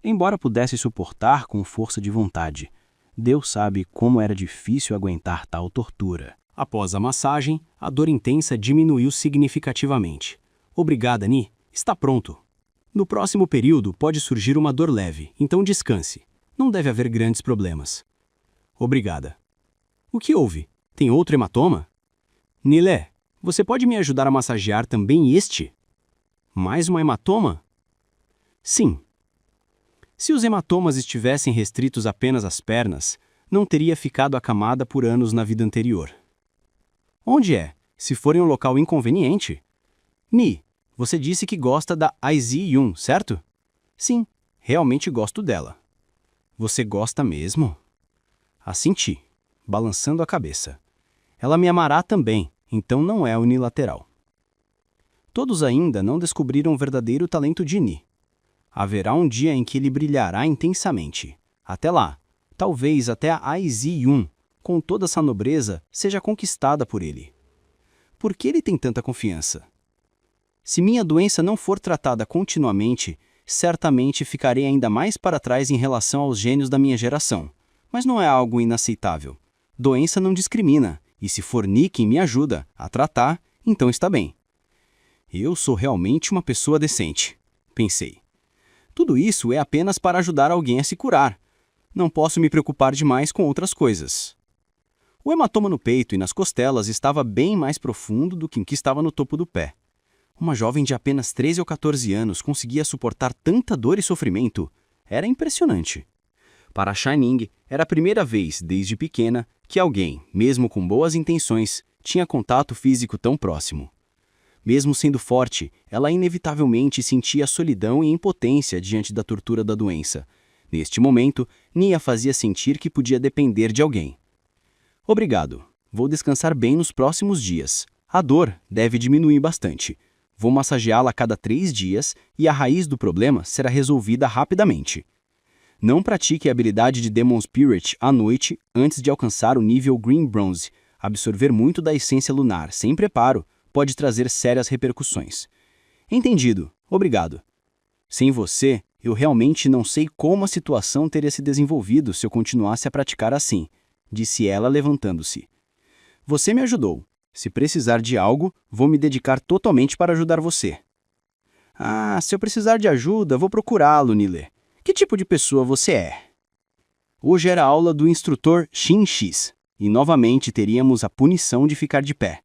Embora pudesse suportar com força de vontade, Deus sabe como era difícil aguentar tal tortura. Após a massagem, a dor intensa diminuiu significativamente. Obrigada, Ni. Está pronto. No próximo período pode surgir uma dor leve, então descanse. Não deve haver grandes problemas. Obrigada. O que houve? Tem outro hematoma? Nilé, você pode me ajudar a massagear também este? Mais um hematoma? Sim. Se os hematomas estivessem restritos apenas às pernas, não teria ficado acamada por anos na vida anterior. Onde é? Se for em um local inconveniente? Ni, você disse que gosta da IZ-1, certo? Sim, realmente gosto dela. Você gosta mesmo? Assenti, balançando a cabeça. Ela me amará também, então não é unilateral. Todos ainda não descobriram o verdadeiro talento de Ni. Haverá um dia em que ele brilhará intensamente. Até lá, talvez até a IZ-1, com toda essa nobreza, seja conquistada por ele. Por que ele tem tanta confiança? Se minha doença não for tratada continuamente, certamente ficarei ainda mais para trás em relação aos gênios da minha geração. Mas não é algo inaceitável. Doença não discrimina, e se for Ni quem me ajuda a tratar, então está bem. Eu sou realmente uma pessoa decente, pensei. Tudo isso é apenas para ajudar alguém a se curar. Não posso me preocupar demais com outras coisas. O hematoma no peito e nas costelas estava bem mais profundo do que o que estava no topo do pé. Uma jovem de apenas 13 ou 14 anos conseguia suportar tanta dor e sofrimento. Era impressionante. Para Shining, era a primeira vez, desde pequena, que alguém, mesmo com boas intenções, tinha contato físico tão próximo. Mesmo sendo forte, ela inevitavelmente sentia solidão e impotência diante da tortura da doença. Neste momento, Ni a fazia sentir que podia depender de alguém. Obrigado. Vou descansar bem nos próximos dias. A dor deve diminuir bastante. Vou massageá-la a cada 3 dias e a raiz do problema será resolvida rapidamente. Não pratique a habilidade de Demon Spirit à noite antes de alcançar o nível Green Bronze. Absorver muito da essência lunar sem preparo pode trazer sérias repercussões. Entendido. Obrigado. Sem você, eu realmente não sei como a situação teria se desenvolvido se eu continuasse a praticar assim, disse ela levantando-se. Você me ajudou. Se precisar de algo, vou me dedicar totalmente para ajudar você. Ah, se eu precisar de ajuda, vou procurá-lo, Nile. Que tipo de pessoa você é? Hoje era a aula do instrutor Shin X, e novamente teríamos a punição de ficar de pé.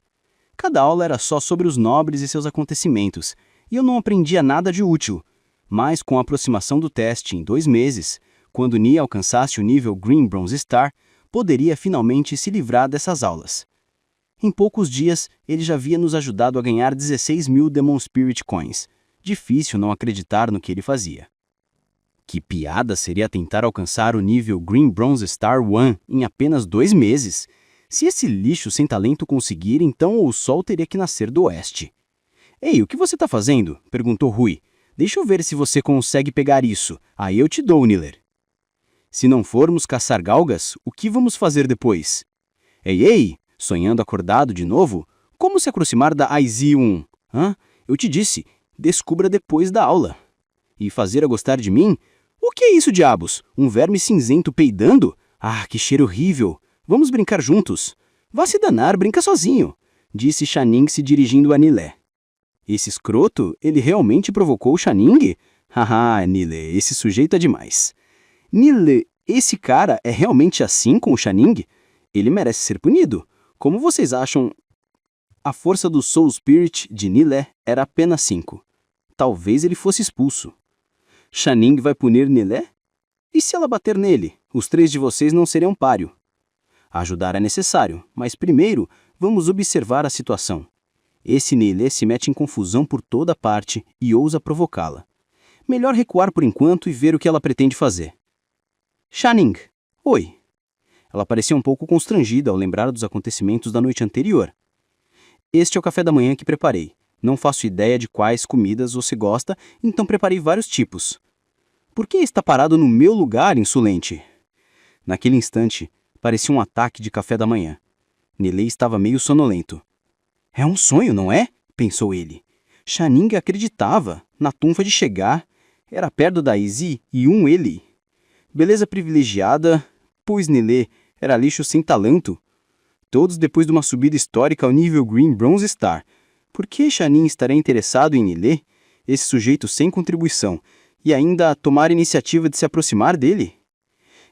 Cada aula era só sobre os nobres e seus acontecimentos, e eu não aprendia nada de útil. Mas com a aproximação do teste em 2 meses, quando Ni alcançasse o nível Green Bronze Star, poderia finalmente se livrar dessas aulas. Em poucos dias, ele já havia nos ajudado a ganhar 16.000 Demon Spirit Coins. Difícil não acreditar no que ele fazia. Que piada seria tentar alcançar o nível Green Bronze Star 1 em apenas 2 meses? Se esse lixo sem talento conseguir, então o sol teria que nascer do oeste. Ei, o que você está fazendo? Perguntou Rui. Deixa eu ver se você consegue pegar isso. Aí eu te dou, Niller. Se não formos caçar galgas, o que vamos fazer depois? Ei, sonhando acordado de novo? Como se aproximar da IZ-1? Eu te disse, descubra depois da aula. E fazer a gostar de mim? O que é isso, diabos? Um verme cinzento peidando? Ah, que cheiro horrível! Vamos brincar juntos. Vá se danar, brinca sozinho, disse Shining se dirigindo a Nilé. Esse escroto, ele realmente provocou o Shining? Haha, Nilé, esse sujeito é demais. Nilé, esse cara é realmente assim com o Shining? Ele merece ser punido. Como vocês acham? A força do Soul Spirit de Nilé era apenas 5. Talvez ele fosse expulso. Shining vai punir Nilé? E se ela bater nele? Os 3 de vocês não seriam páreo. Ajudar é necessário, mas primeiro vamos observar a situação. Esse Nilé se mete em confusão por toda parte e ousa provocá-la. Melhor recuar por enquanto e ver o que ela pretende fazer. Shining, oi. Ela parecia um pouco constrangida ao lembrar dos acontecimentos da noite anterior. Este é o café da manhã que preparei. Não faço ideia de quais comidas você gosta, então preparei vários tipos. Por que está parado no meu lugar, insolente? Naquele instante, parecia um ataque de café da manhã. Nilê estava meio sonolento. É um sonho, não é? Pensou ele. Channing acreditava na tunfa de chegar. Era perto da Izzy e ele. Beleza privilegiada, pois Nilê era lixo sem talento. Todos depois de uma subida histórica ao nível Green Bronze Star. Por que Channing estaria interessado em Nilê, esse sujeito sem contribuição, e ainda tomar a iniciativa de se aproximar dele?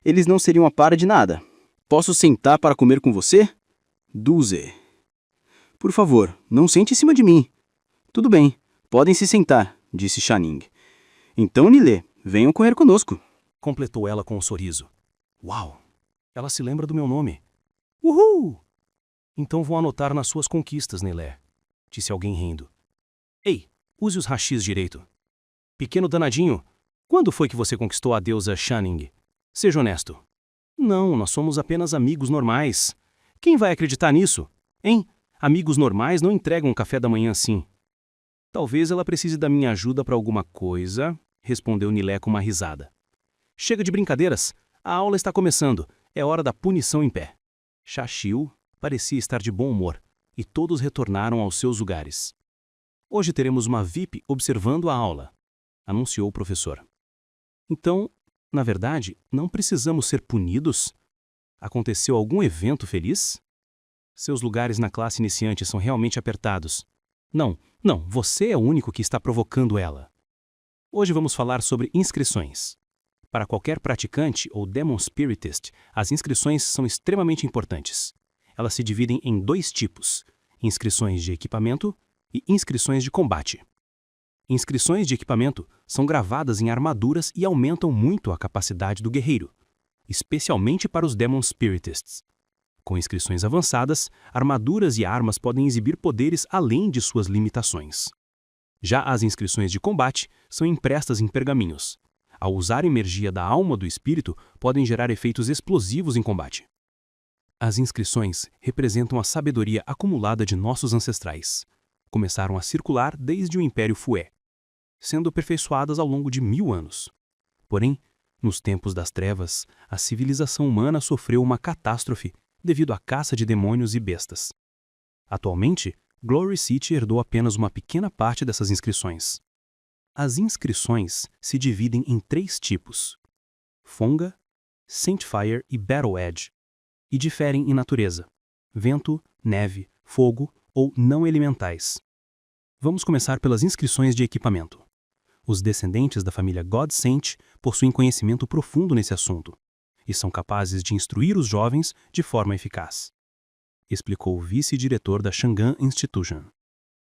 Eles não seriam a par de nada. Posso sentar para comer com você? Duze. Por favor, não sente em cima de mim. Tudo bem, podem se sentar, disse Channing. Então, Nilê, venham correr conosco. Completou ela com um sorriso. Uau! Ela se lembra do meu nome. Uhul! Então vou anotar nas suas conquistas, Nilê, disse alguém rindo. Ei, use os rachis direito. Pequeno danadinho, quando foi que você conquistou a deusa Channing? Seja honesto. Não, nós somos apenas amigos normais. Quem vai acreditar nisso? Hein? Amigos normais não entregam um café da manhã assim. Talvez ela precise da minha ajuda para alguma coisa, respondeu Nilê com uma risada. Chega de brincadeiras. A aula está começando. É hora da punição em pé. Shashil parecia estar de bom humor, e todos retornaram aos seus lugares. Hoje teremos uma VIP observando a aula, anunciou o professor. Então, na verdade, não precisamos ser punidos? Aconteceu algum evento feliz? Seus lugares na classe iniciante são realmente apertados. Não, você é o único que está provocando ela. Hoje vamos falar sobre inscrições. Para qualquer praticante ou Demon Spiritist, as inscrições são extremamente importantes. Elas se dividem em 2 tipos: inscrições de equipamento e inscrições de combate. Inscrições de equipamento são gravadas em armaduras e aumentam muito a capacidade do guerreiro, especialmente para os Demon Spiritists. Com inscrições avançadas, armaduras e armas podem exibir poderes além de suas limitações. Já as inscrições de combate são impressas em pergaminhos. Ao usar a energia da alma do espírito, podem gerar efeitos explosivos em combate. As inscrições representam a sabedoria acumulada de nossos ancestrais. Começaram a circular desde o Império Fué, sendo aperfeiçoadas ao longo de 1000 anos. Porém, nos tempos das trevas, a civilização humana sofreu uma catástrofe devido à caça de demônios e bestas. Atualmente, Glory City herdou apenas uma pequena parte dessas inscrições. As inscrições se dividem em 3 tipos: Fonga, Saintfire e Battle Edge, e diferem em natureza: vento, neve, fogo ou não elementais. Vamos começar pelas inscrições de equipamento. Os descendentes da família God Saint possuem conhecimento profundo nesse assunto e são capazes de instruir os jovens de forma eficaz, explicou o vice-diretor da Shangan Institution.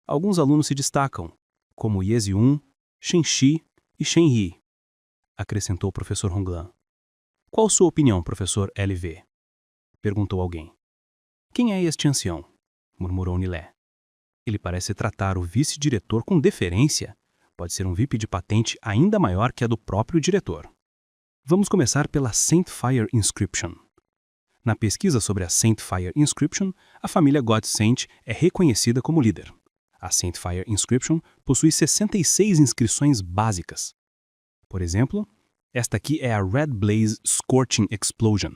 Alguns alunos se destacam, como Yeziun, Shenxi e Shenyi, acrescentou o professor Honglan. Qual sua opinião, professor LV? Perguntou alguém. Quem é este ancião? Murmurou Nilê. Ele parece tratar o vice-diretor com deferência. Pode ser um VIP de patente ainda maior que a do próprio diretor. Vamos começar pela Saintfire Inscription. Na pesquisa sobre a Saintfire Inscription, a família God Saint é reconhecida como líder. A Saintfire Inscription possui 66 inscrições básicas. Por exemplo, esta aqui é a Red Blaze Scorching Explosion.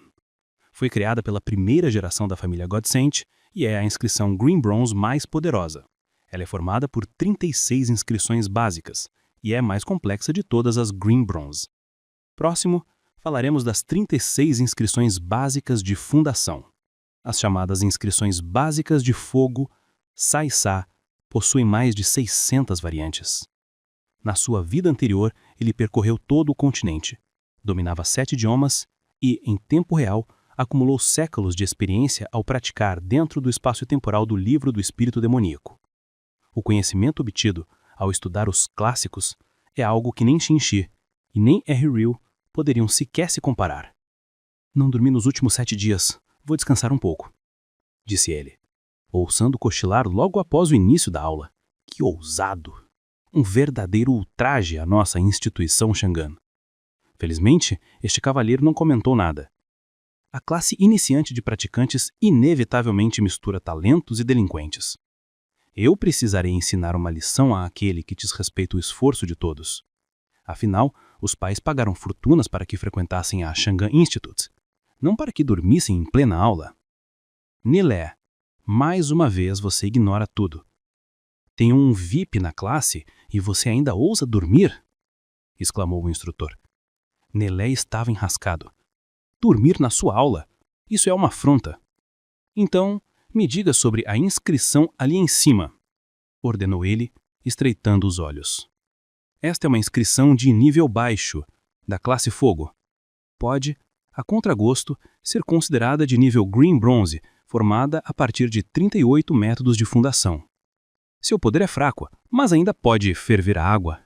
Foi criada pela primeira geração da família God Saint e é a inscrição Green Bronze mais poderosa. Ela é formada por 36 inscrições básicas e é a mais complexa de todas as Green Bronze. Próximo, falaremos das 36 inscrições básicas de fundação. As chamadas inscrições básicas de fogo, Sai-Sa, possuem mais de 600 variantes. Na sua vida anterior, ele percorreu todo o continente, dominava 7 idiomas e, em tempo real, acumulou séculos de experiência ao praticar dentro do espaço-temporal do livro do espírito demoníaco. O conhecimento obtido ao estudar os clássicos é algo que nem Shinshi e nem Ryu poderiam sequer se comparar. Não dormi nos últimos 7 dias, vou descansar um pouco, disse ele, ousando cochilar logo após o início da aula. Que ousado! Um verdadeiro ultraje à nossa instituição Shangan. Felizmente, este cavalheiro não comentou nada. A classe iniciante de praticantes inevitavelmente mistura talentos e delinquentes. Eu precisarei ensinar uma lição àquele que desrespeita o esforço de todos. Afinal, os pais pagaram fortunas para que frequentassem a Shangan Institute. não para que dormissem em plena aula. Nilé, mais uma vez você ignora tudo. Tem um VIP na classe e você ainda ousa dormir? Exclamou o instrutor. Nilé estava enrascado. Dormir na sua aula? Isso é uma afronta. Então, me diga sobre a inscrição ali em cima, ordenou ele, estreitando os olhos. Esta é uma inscrição de nível baixo, da classe Fogo. Pode, a contragosto, ser considerada de nível Green Bronze, formada a partir de 38 métodos de fundação. Seu poder é fraco, mas ainda pode ferver a água.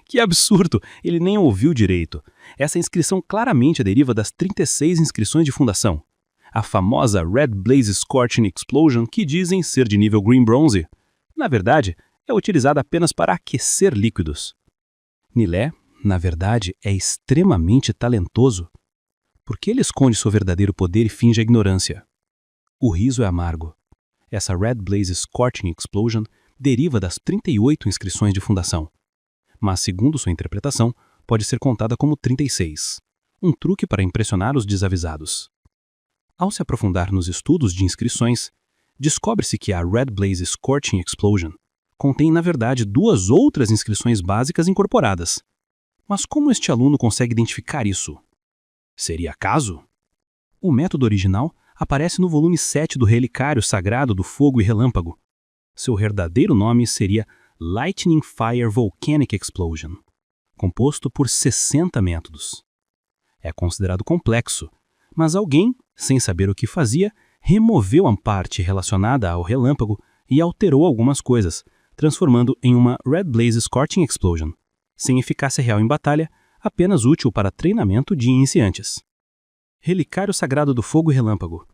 Que absurdo! Ele nem ouviu direito. Essa inscrição claramente deriva das 36 inscrições de fundação. A famosa Red Blaze Scorching Explosion, que dizem ser de nível Green Bronze, na verdade, é utilizada apenas para aquecer líquidos. Nilé, na verdade, é extremamente talentoso. Por que ele esconde seu verdadeiro poder e finge a ignorância? O riso é amargo. Essa Red Blaze Scorching Explosion deriva das 38 inscrições de fundação. Mas, segundo sua interpretação, pode ser contada como 36. Um truque para impressionar os desavisados. Ao se aprofundar nos estudos de inscrições, descobre-se que a Red Blaze Scorching Explosion contém, na verdade, duas outras inscrições básicas incorporadas. Mas como este aluno consegue identificar isso? Seria acaso? O método original aparece no volume 7 do Relicário Sagrado do Fogo e Relâmpago. Seu verdadeiro nome seria Lightning Fire Volcanic Explosion, composto por 60 métodos. É considerado complexo, mas alguém, sem saber o que fazia, removeu a parte relacionada ao relâmpago e alterou algumas coisas, transformando em uma Red Blaze Scorching Explosion, sem eficácia real em batalha, apenas útil para treinamento de iniciantes. Relicário Sagrado do Fogo e Relâmpago.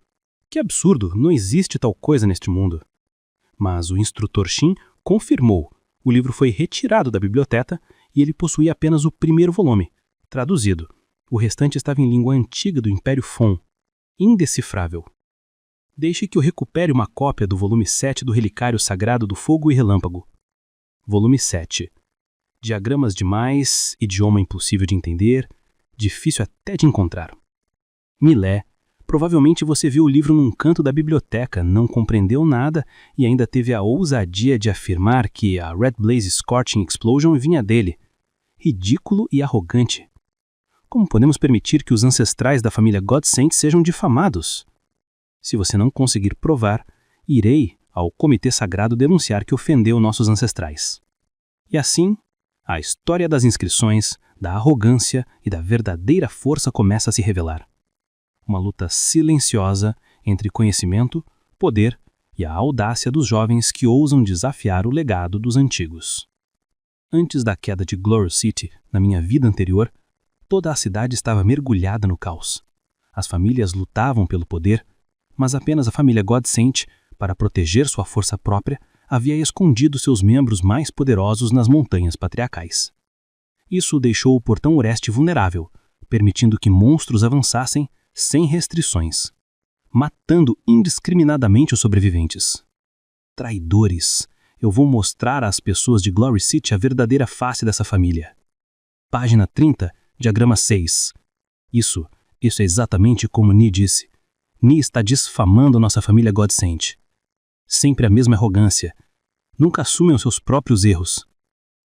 Que absurdo, não existe tal coisa neste mundo. Mas o instrutor Shin confirmou. O livro foi retirado da biblioteca e ele possuía apenas o primeiro volume, traduzido. O restante estava em língua antiga do Império Fon, indecifrável. Deixe que eu recupere uma cópia do volume 7 do Relicário Sagrado do Fogo e Relâmpago. Volume 7. Diagramas demais, idioma impossível de entender, difícil até de encontrar. Nilé, provavelmente você viu o livro num canto da biblioteca, não compreendeu nada e ainda teve a ousadia de afirmar que a Red Blaze Scorching Explosion vinha dele. Ridículo e arrogante. Como podemos permitir que os ancestrais da família Godsent sejam difamados? Se você não conseguir provar, irei ao Comitê Sagrado denunciar que ofendeu nossos ancestrais. E assim, a história das inscrições, da arrogância e da verdadeira força começa a se revelar. Uma luta silenciosa entre conhecimento, poder e a audácia dos jovens que ousam desafiar o legado dos antigos. Antes da queda de Glory City, na minha vida anterior, toda a cidade estava mergulhada no caos. As famílias lutavam pelo poder, mas apenas a família Godsent, para proteger sua força própria, havia escondido seus membros mais poderosos nas montanhas patriarcais. Isso deixou o Portão Oeste vulnerável, permitindo que monstros avançassem sem restrições, matando indiscriminadamente os sobreviventes. Traidores! Eu vou mostrar às pessoas de Glory City a verdadeira face dessa família. Página 30, diagrama 6. Isso é exatamente como Ni disse. Ni está difamando nossa família Godsent. Sempre a mesma arrogância. Nunca assumem os seus próprios erros.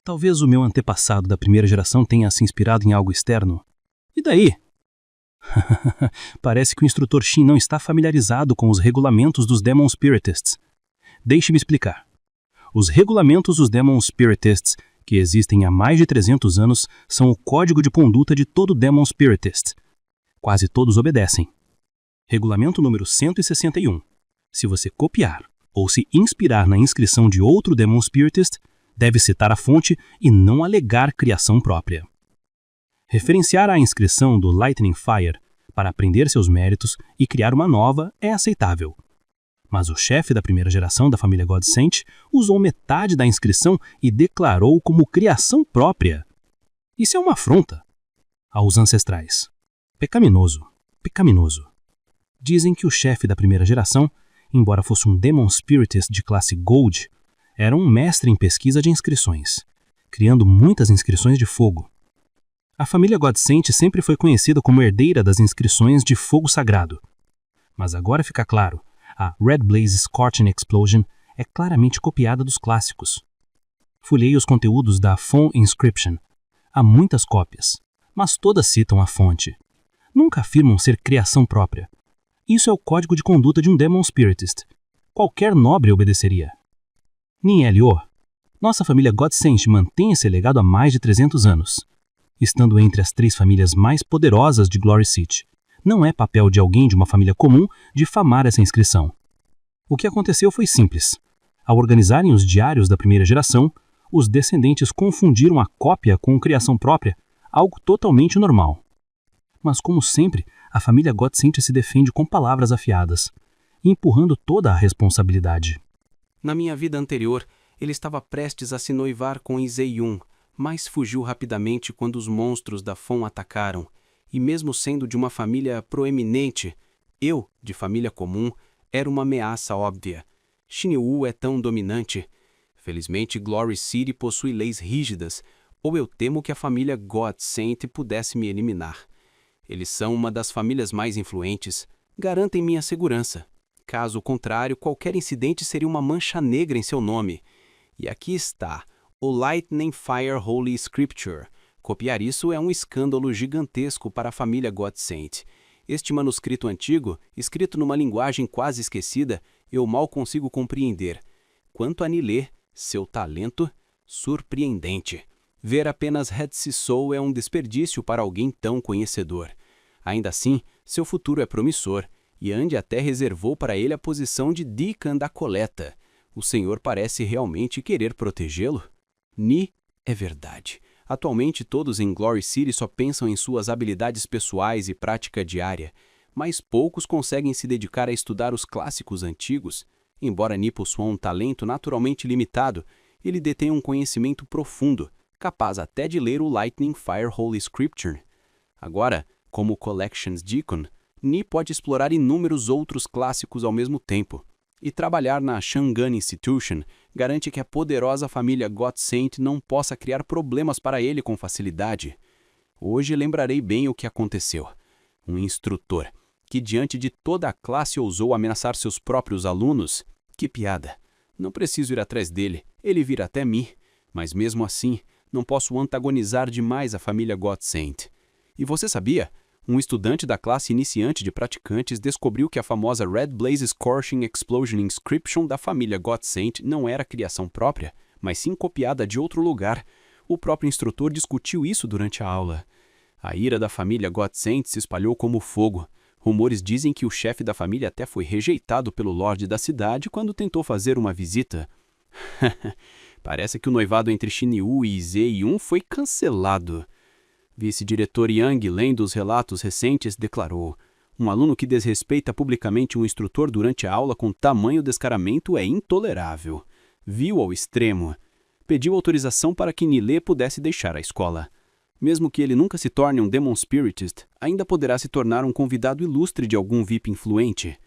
Talvez o meu antepassado da primeira geração tenha se inspirado em algo externo. E daí? Parece que o instrutor Shin não está familiarizado com os regulamentos dos Demon Spiritists. Deixe-me explicar. Os regulamentos dos Demon Spiritists, que existem há mais de 300 anos, são o código de conduta de todo Demon Spiritist. Quase todos obedecem. Regulamento número 161. Se você copiar ou se inspirar na inscrição de outro Demon Spiritist, deve citar a fonte e não alegar criação própria. Referenciar a inscrição do Lightning Fire para aprender seus méritos e criar uma nova é aceitável. Mas o chefe da primeira geração da família Godsent usou metade da inscrição e declarou como criação própria. Isso é uma afronta aos ancestrais. Pecaminoso, pecaminoso. Dizem que o chefe da primeira geração, embora fosse um Demon Spiritist de classe Gold, era um mestre em pesquisa de inscrições, criando muitas inscrições de fogo. A família Godsent sempre foi conhecida como herdeira das inscrições de fogo sagrado. Mas agora fica claro, a Red Blaze Scorching Explosion é claramente copiada dos clássicos. Folhei os conteúdos da Fon Inscription. Há muitas cópias, mas todas citam a fonte. Nunca afirmam ser criação própria. Isso é o código de conduta de um Demon Spiritist. Qualquer nobre obedeceria. Nielio. Nossa família Godsent mantém esse legado há mais de 300 anos. Estando entre as 3 famílias mais poderosas de Glory City, não é papel de alguém de uma família comum difamar essa inscrição. O que aconteceu foi simples. Ao organizarem os diários da primeira geração, os descendentes confundiram a cópia com criação própria, algo totalmente normal. Mas, como sempre, a família Godsent se defende com palavras afiadas, empurrando toda a responsabilidade. Na minha vida anterior, ele estava prestes a se noivar com Izeyun, mas fugiu rapidamente quando os monstros da Fon atacaram, e mesmo sendo de uma família proeminente, eu, de família comum, era uma ameaça óbvia. Shinyu é tão dominante. Felizmente, Glory City possui leis rígidas, ou eu temo que a família Godsent pudesse me eliminar. Eles são uma das famílias mais influentes, garantem minha segurança. Caso contrário, qualquer incidente seria uma mancha negra em seu nome. E aqui está, o Lightning Fire Holy Scripture. Copiar isso é um escândalo gigantesco para a família Godsent. Este manuscrito antigo, escrito numa linguagem quase esquecida, eu mal consigo compreender. Quanto a Nilê, seu talento, surpreendente. Ver apenas Hetsi Soul é um desperdício para alguém tão conhecedor. Ainda assim, seu futuro é promissor, e Andy até reservou para ele a posição de Deacon da coleta. O senhor parece realmente querer protegê-lo? Ni é verdade. Atualmente todos em Glory City só pensam em suas habilidades pessoais e prática diária, mas poucos conseguem se dedicar a estudar os clássicos antigos. Embora Ni possua um talento naturalmente limitado, ele detém um conhecimento profundo, capaz até de ler o Lightning Fire Holy Scripture. Agora, como Collections Deacon, Ni pode explorar inúmeros outros clássicos ao mesmo tempo. E trabalhar na Shangan Institution garante que a poderosa família Godsent não possa criar problemas para ele com facilidade. Hoje lembrarei bem o que aconteceu. Um instrutor, que diante de toda a classe ousou ameaçar seus próprios alunos. Que piada! Não preciso ir atrás dele, ele virá até mim. Mas mesmo assim, não posso antagonizar demais a família Godsent. E você sabia? Um estudante da classe iniciante de praticantes descobriu que a famosa Red Blaze Scorching Explosion Inscription da família Godsent não era criação própria, mas sim copiada de outro lugar. O próprio instrutor discutiu isso durante a aula. A ira da família Godsent se espalhou como fogo. Rumores dizem que o chefe da família até foi rejeitado pelo lorde da cidade quando tentou fazer uma visita. Parece que o noivado entre Shinyu e Izeyun foi cancelado. Vice-diretor Yang, lendo os relatos recentes, declarou: um aluno que desrespeita publicamente um instrutor durante a aula com tamanho descaramento é intolerável. Viu ao extremo. Pediu autorização para que Nilê pudesse deixar a escola. Mesmo que ele nunca se torne um Demon Spiritist, ainda poderá se tornar um convidado ilustre de algum VIP influente.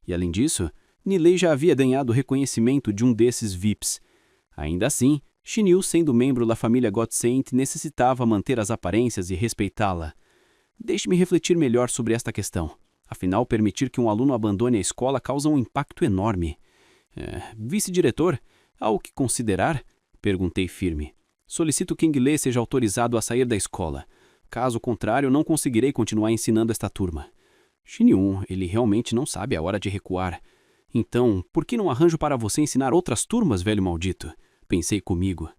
E além disso, Nilê já havia ganhado o reconhecimento de um desses VIPs. Ainda assim, Shinyu, sendo membro da família Godsent, necessitava manter as aparências e respeitá-la. Deixe-me refletir melhor sobre esta questão. Afinal, permitir que um aluno abandone a escola causa um impacto enorme. Vice-diretor, há o que considerar? Perguntei firme. Solicito que King Lê seja autorizado a sair da escola. Caso contrário, não conseguirei continuar ensinando esta turma. Shinyu, ele realmente não sabe a hora de recuar. Então, por que não arranjo para você ensinar outras turmas, velho maldito? Pensei comigo.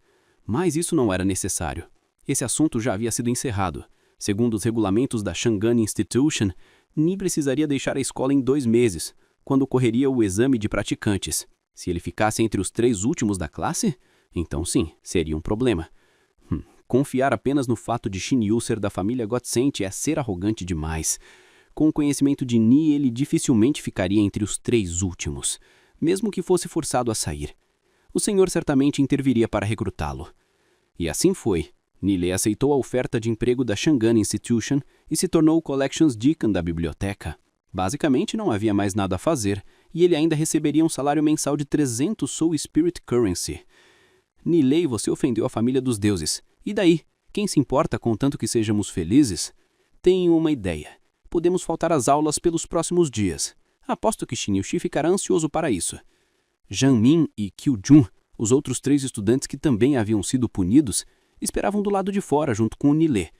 Mas isso não era necessário. Esse assunto já havia sido encerrado. Segundo os regulamentos da Shangan Institution, Ni precisaria deixar a escola em 2 meses, quando ocorreria o exame de praticantes. Se ele ficasse entre os 3 últimos da classe, então sim, seria um problema. Confiar apenas no fato de Shinyu ser da família Godsent é ser arrogante demais. Com o conhecimento de Ni, ele dificilmente ficaria entre os 3 últimos, mesmo que fosse forçado a sair. O senhor certamente interviria para recrutá-lo. E assim foi. Nilê aceitou a oferta de emprego da Shangan Institution e se tornou o Collections Deacon da biblioteca. Basicamente, não havia mais nada a fazer, e ele ainda receberia um salário mensal de 300 Soul Spirit Currency. Nilê, você ofendeu a família dos deuses. E daí? Quem se importa contanto que sejamos felizes? Tenho uma ideia. Podemos faltar às aulas pelos próximos dias. Aposto que Shinichi ficará ansioso para isso. Janmin e Kyujun, os outros 3 estudantes que também haviam sido punidos, esperavam do lado de fora junto com o Nile.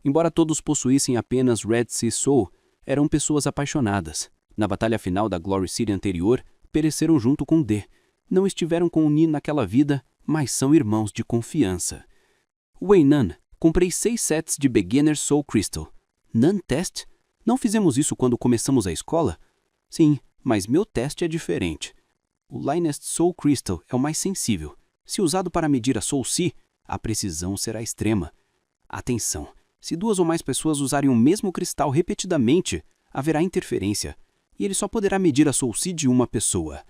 Embora todos possuíssem apenas Red Sea Soul, eram pessoas apaixonadas. Na batalha final da Glory City anterior, pereceram junto com D. Não estiveram com o Ni naquela vida, mas são irmãos de confiança. Weinan, comprei 6 sets de Beginner Soul Crystal. Nan Test? Não fizemos isso quando começamos a escola? Sim, mas meu teste é diferente. O Linest Soul Crystal é o mais sensível. Se usado para medir a Soul Ci, a precisão será extrema. Atenção! Se 2 ou mais pessoas usarem o mesmo cristal repetidamente, haverá interferência, e ele só poderá medir a Soul Ci de uma pessoa.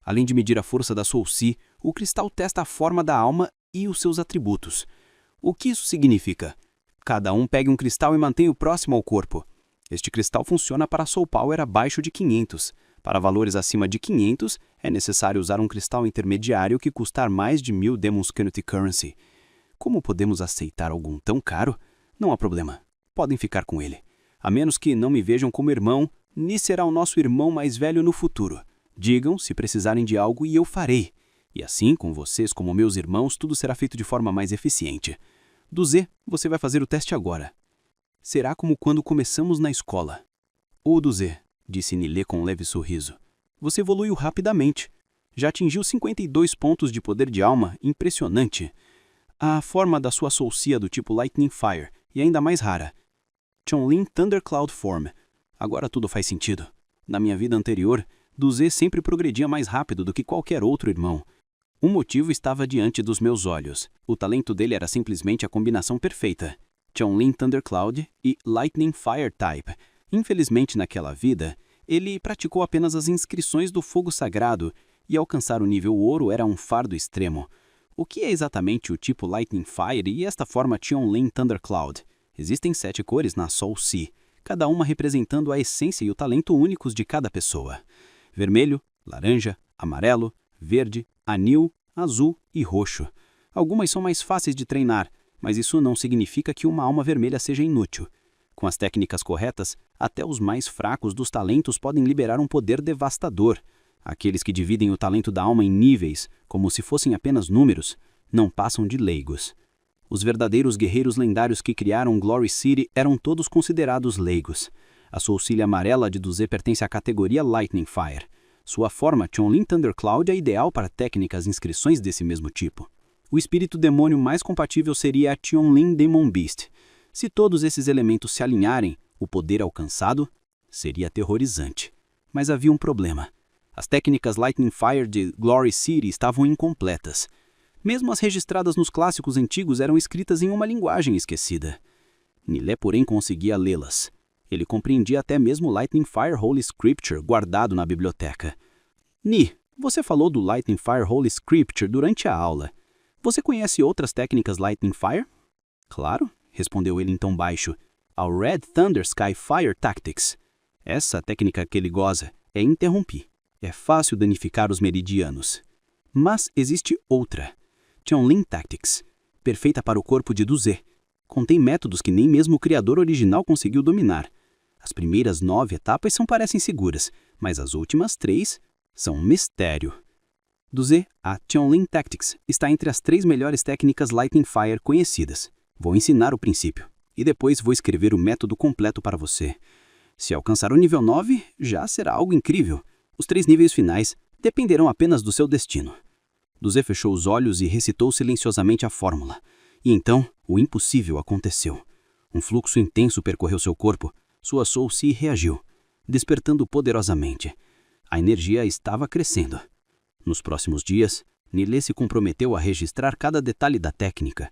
Além de medir a força da Soul Ci, o cristal testa a forma da alma e os seus atributos. O que isso significa? Cada um pegue um cristal e mantenha o próximo ao corpo. Este cristal funciona para Soul Power abaixo de 500. Para valores acima de 500, é necessário usar um cristal intermediário que custar mais de 1000 Demon's Canopy Currency. Como podemos aceitar algum tão caro? Não há problema. Podem ficar com ele. A menos que não me vejam como irmão, Ni será o nosso irmão mais velho no futuro. Digam se precisarem de algo e eu farei. E assim, com vocês como meus irmãos, tudo será feito de forma mais eficiente. Do Z, você vai fazer o teste agora. Será como quando começamos na escola. Ô do Z, disse Nile com um leve sorriso. Você evoluiu rapidamente. Já atingiu 52 pontos de poder de alma, impressionante. A forma da sua Soul Ci é do tipo Lightning Fire, e ainda mais rara. Chonlin Thundercloud Form. Agora tudo faz sentido. Na minha vida anterior, do Z sempre progredia mais rápido do que qualquer outro irmão. Um motivo estava diante dos meus olhos. O talento dele era simplesmente a combinação perfeita. Chonlin Thundercloud e Lightning Fire Type. Infelizmente, naquela vida, ele praticou apenas as inscrições do fogo sagrado, e alcançar o nível ouro era um fardo extremo. O que é exatamente o tipo Lightning Fire e esta forma Chonlin Thundercloud? Existem 7 cores na Soul Ci, cada uma representando a essência e o talento únicos de cada pessoa. Vermelho, laranja, amarelo, verde, anil, azul e roxo. Algumas são mais fáceis de treinar, mas isso não significa que uma alma vermelha seja inútil. Com as técnicas corretas, até os mais fracos dos talentos podem liberar um poder devastador. Aqueles que dividem o talento da alma em níveis, como se fossem apenas números, não passam de leigos. Os verdadeiros guerreiros lendários que criaram Glory City eram todos considerados leigos. A Soul Ci amarela de Duze pertence à categoria Lightning Fire. Sua forma Chonlin Thundercloud é ideal para técnicas e inscrições desse mesmo tipo. O espírito demônio mais compatível seria a Chonlin Demon Beast. Se todos esses elementos se alinharem, o poder alcançado seria aterrorizante. Mas havia um problema. As técnicas Lightning Fire de Glory City estavam incompletas. Mesmo as registradas nos clássicos antigos eram escritas em uma linguagem esquecida. Nile, porém, conseguia lê-las. Ele compreendia até mesmo Lightning Fire Holy Scripture guardado na biblioteca. Ni, você falou do Lightning Fire Holy Scripture durante a aula. Você conhece outras técnicas Lightning Fire? Claro, respondeu ele em tom baixo. A Red Thunder Sky Fire Tactics. Essa técnica que ele goza é interromper. É fácil danificar os meridianos. Mas existe outra. Chonlin Tactics. Perfeita para o corpo de Duze. Contém métodos que nem mesmo o criador original conseguiu dominar. As primeiras 9 etapas parecem seguras, mas as últimas 3 são um mistério. Duze, a Chonlin Tactics está entre as 3 melhores técnicas Lightning Fire conhecidas. Vou ensinar o princípio, e depois vou escrever o método completo para você. Se alcançar o nível 9, já será algo incrível. Os 3 níveis finais dependerão apenas do seu destino. Duze fechou os olhos e recitou silenciosamente a fórmula. E então, o impossível aconteceu. Um fluxo intenso percorreu seu corpo. Sua Soul Ci reagiu, despertando poderosamente. A energia estava crescendo. Nos próximos dias, Nile se comprometeu a registrar cada detalhe da técnica.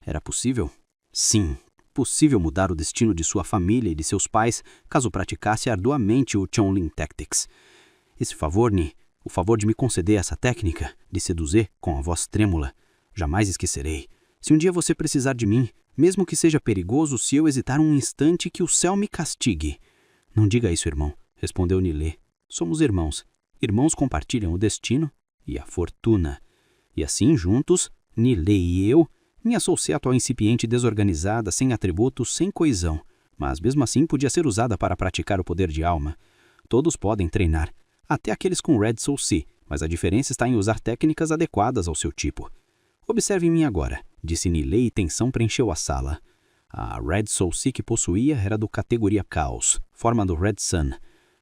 Era possível? Sim, possível mudar o destino de sua família e de seus pais caso praticasse arduamente o Chonlin Tactics. Esse favor, Ni, o favor de me conceder essa técnica, disse Duze com a voz trêmula. Jamais esquecerei. Se um dia você precisar de mim, mesmo que seja perigoso se eu hesitar um instante, que o céu me castigue. Não diga isso, irmão, respondeu Nile. Somos irmãos. Irmãos compartilham o destino e a fortuna. E assim, juntos, Nile e eu, Minha Soul C atual incipiente e desorganizada, sem atributos, sem coesão, mas mesmo assim podia ser usada para praticar o poder de alma. Todos podem treinar, até aqueles com Red Soul C, mas a diferença está em usar técnicas adequadas ao seu tipo. Observe em mim agora, disse Nilê e tensão preencheu a sala. A Red Soul C que possuía era do categoria Caos, forma do Red Sun.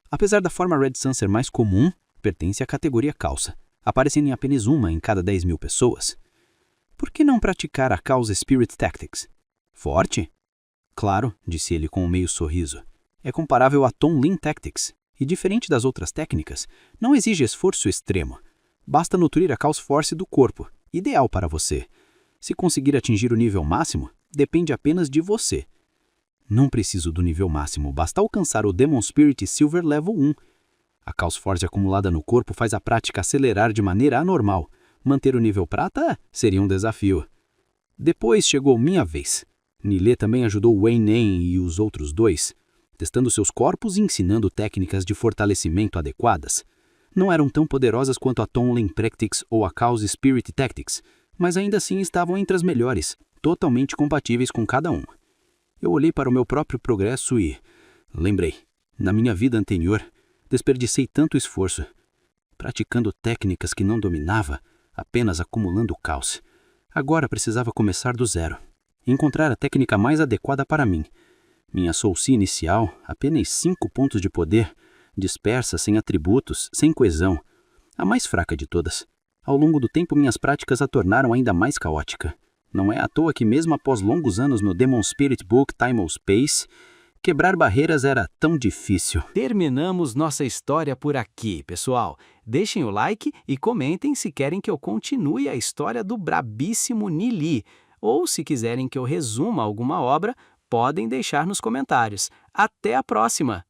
Apesar da forma Red Sun ser mais comum, pertence à categoria Calça, aparecendo em apenas uma em cada 10.000 pessoas. Por que não praticar a Chaos Spirit Tactics? Forte? Claro, disse ele com um meio sorriso. É comparável a Tom Lin Tactics, e diferente das outras técnicas, não exige esforço extremo. Basta nutrir a Chaos Force do corpo, ideal para você. Se conseguir atingir o nível máximo, depende apenas de você. Não preciso do nível máximo, basta alcançar o Demon Spirit Silver Level 1. A Chaos Force acumulada no corpo faz a prática acelerar de maneira anormal. Manter o nível prata seria um desafio. Depois chegou minha vez. Nilê também ajudou Wei Nen e os outros dois, testando seus corpos e ensinando técnicas de fortalecimento adequadas. Não eram tão poderosas quanto a Tonlin Practice ou a Chaos Spirit Tactics, mas ainda assim estavam entre as melhores, totalmente compatíveis com cada um. Eu olhei para o meu próprio progresso e lembrei, na minha vida anterior, desperdicei tanto esforço, praticando técnicas que não dominava, apenas acumulando caos. Agora precisava começar do zero, encontrar a técnica mais adequada para mim. Minha Soul C inicial, apenas 5 pontos de poder, dispersa, sem atributos, sem coesão, a mais fraca de todas. Ao longo do tempo, minhas práticas a tornaram ainda mais caótica. Não é à toa que mesmo após longos anos no Demon Spirit Book Time or Space, quebrar barreiras era tão difícil. Terminamos nossa história por aqui, pessoal. Deixem o like e comentem se querem que eu continue a história do brabíssimo Nili, ou se quiserem que eu resuma alguma obra, podem deixar nos comentários. Até a próxima!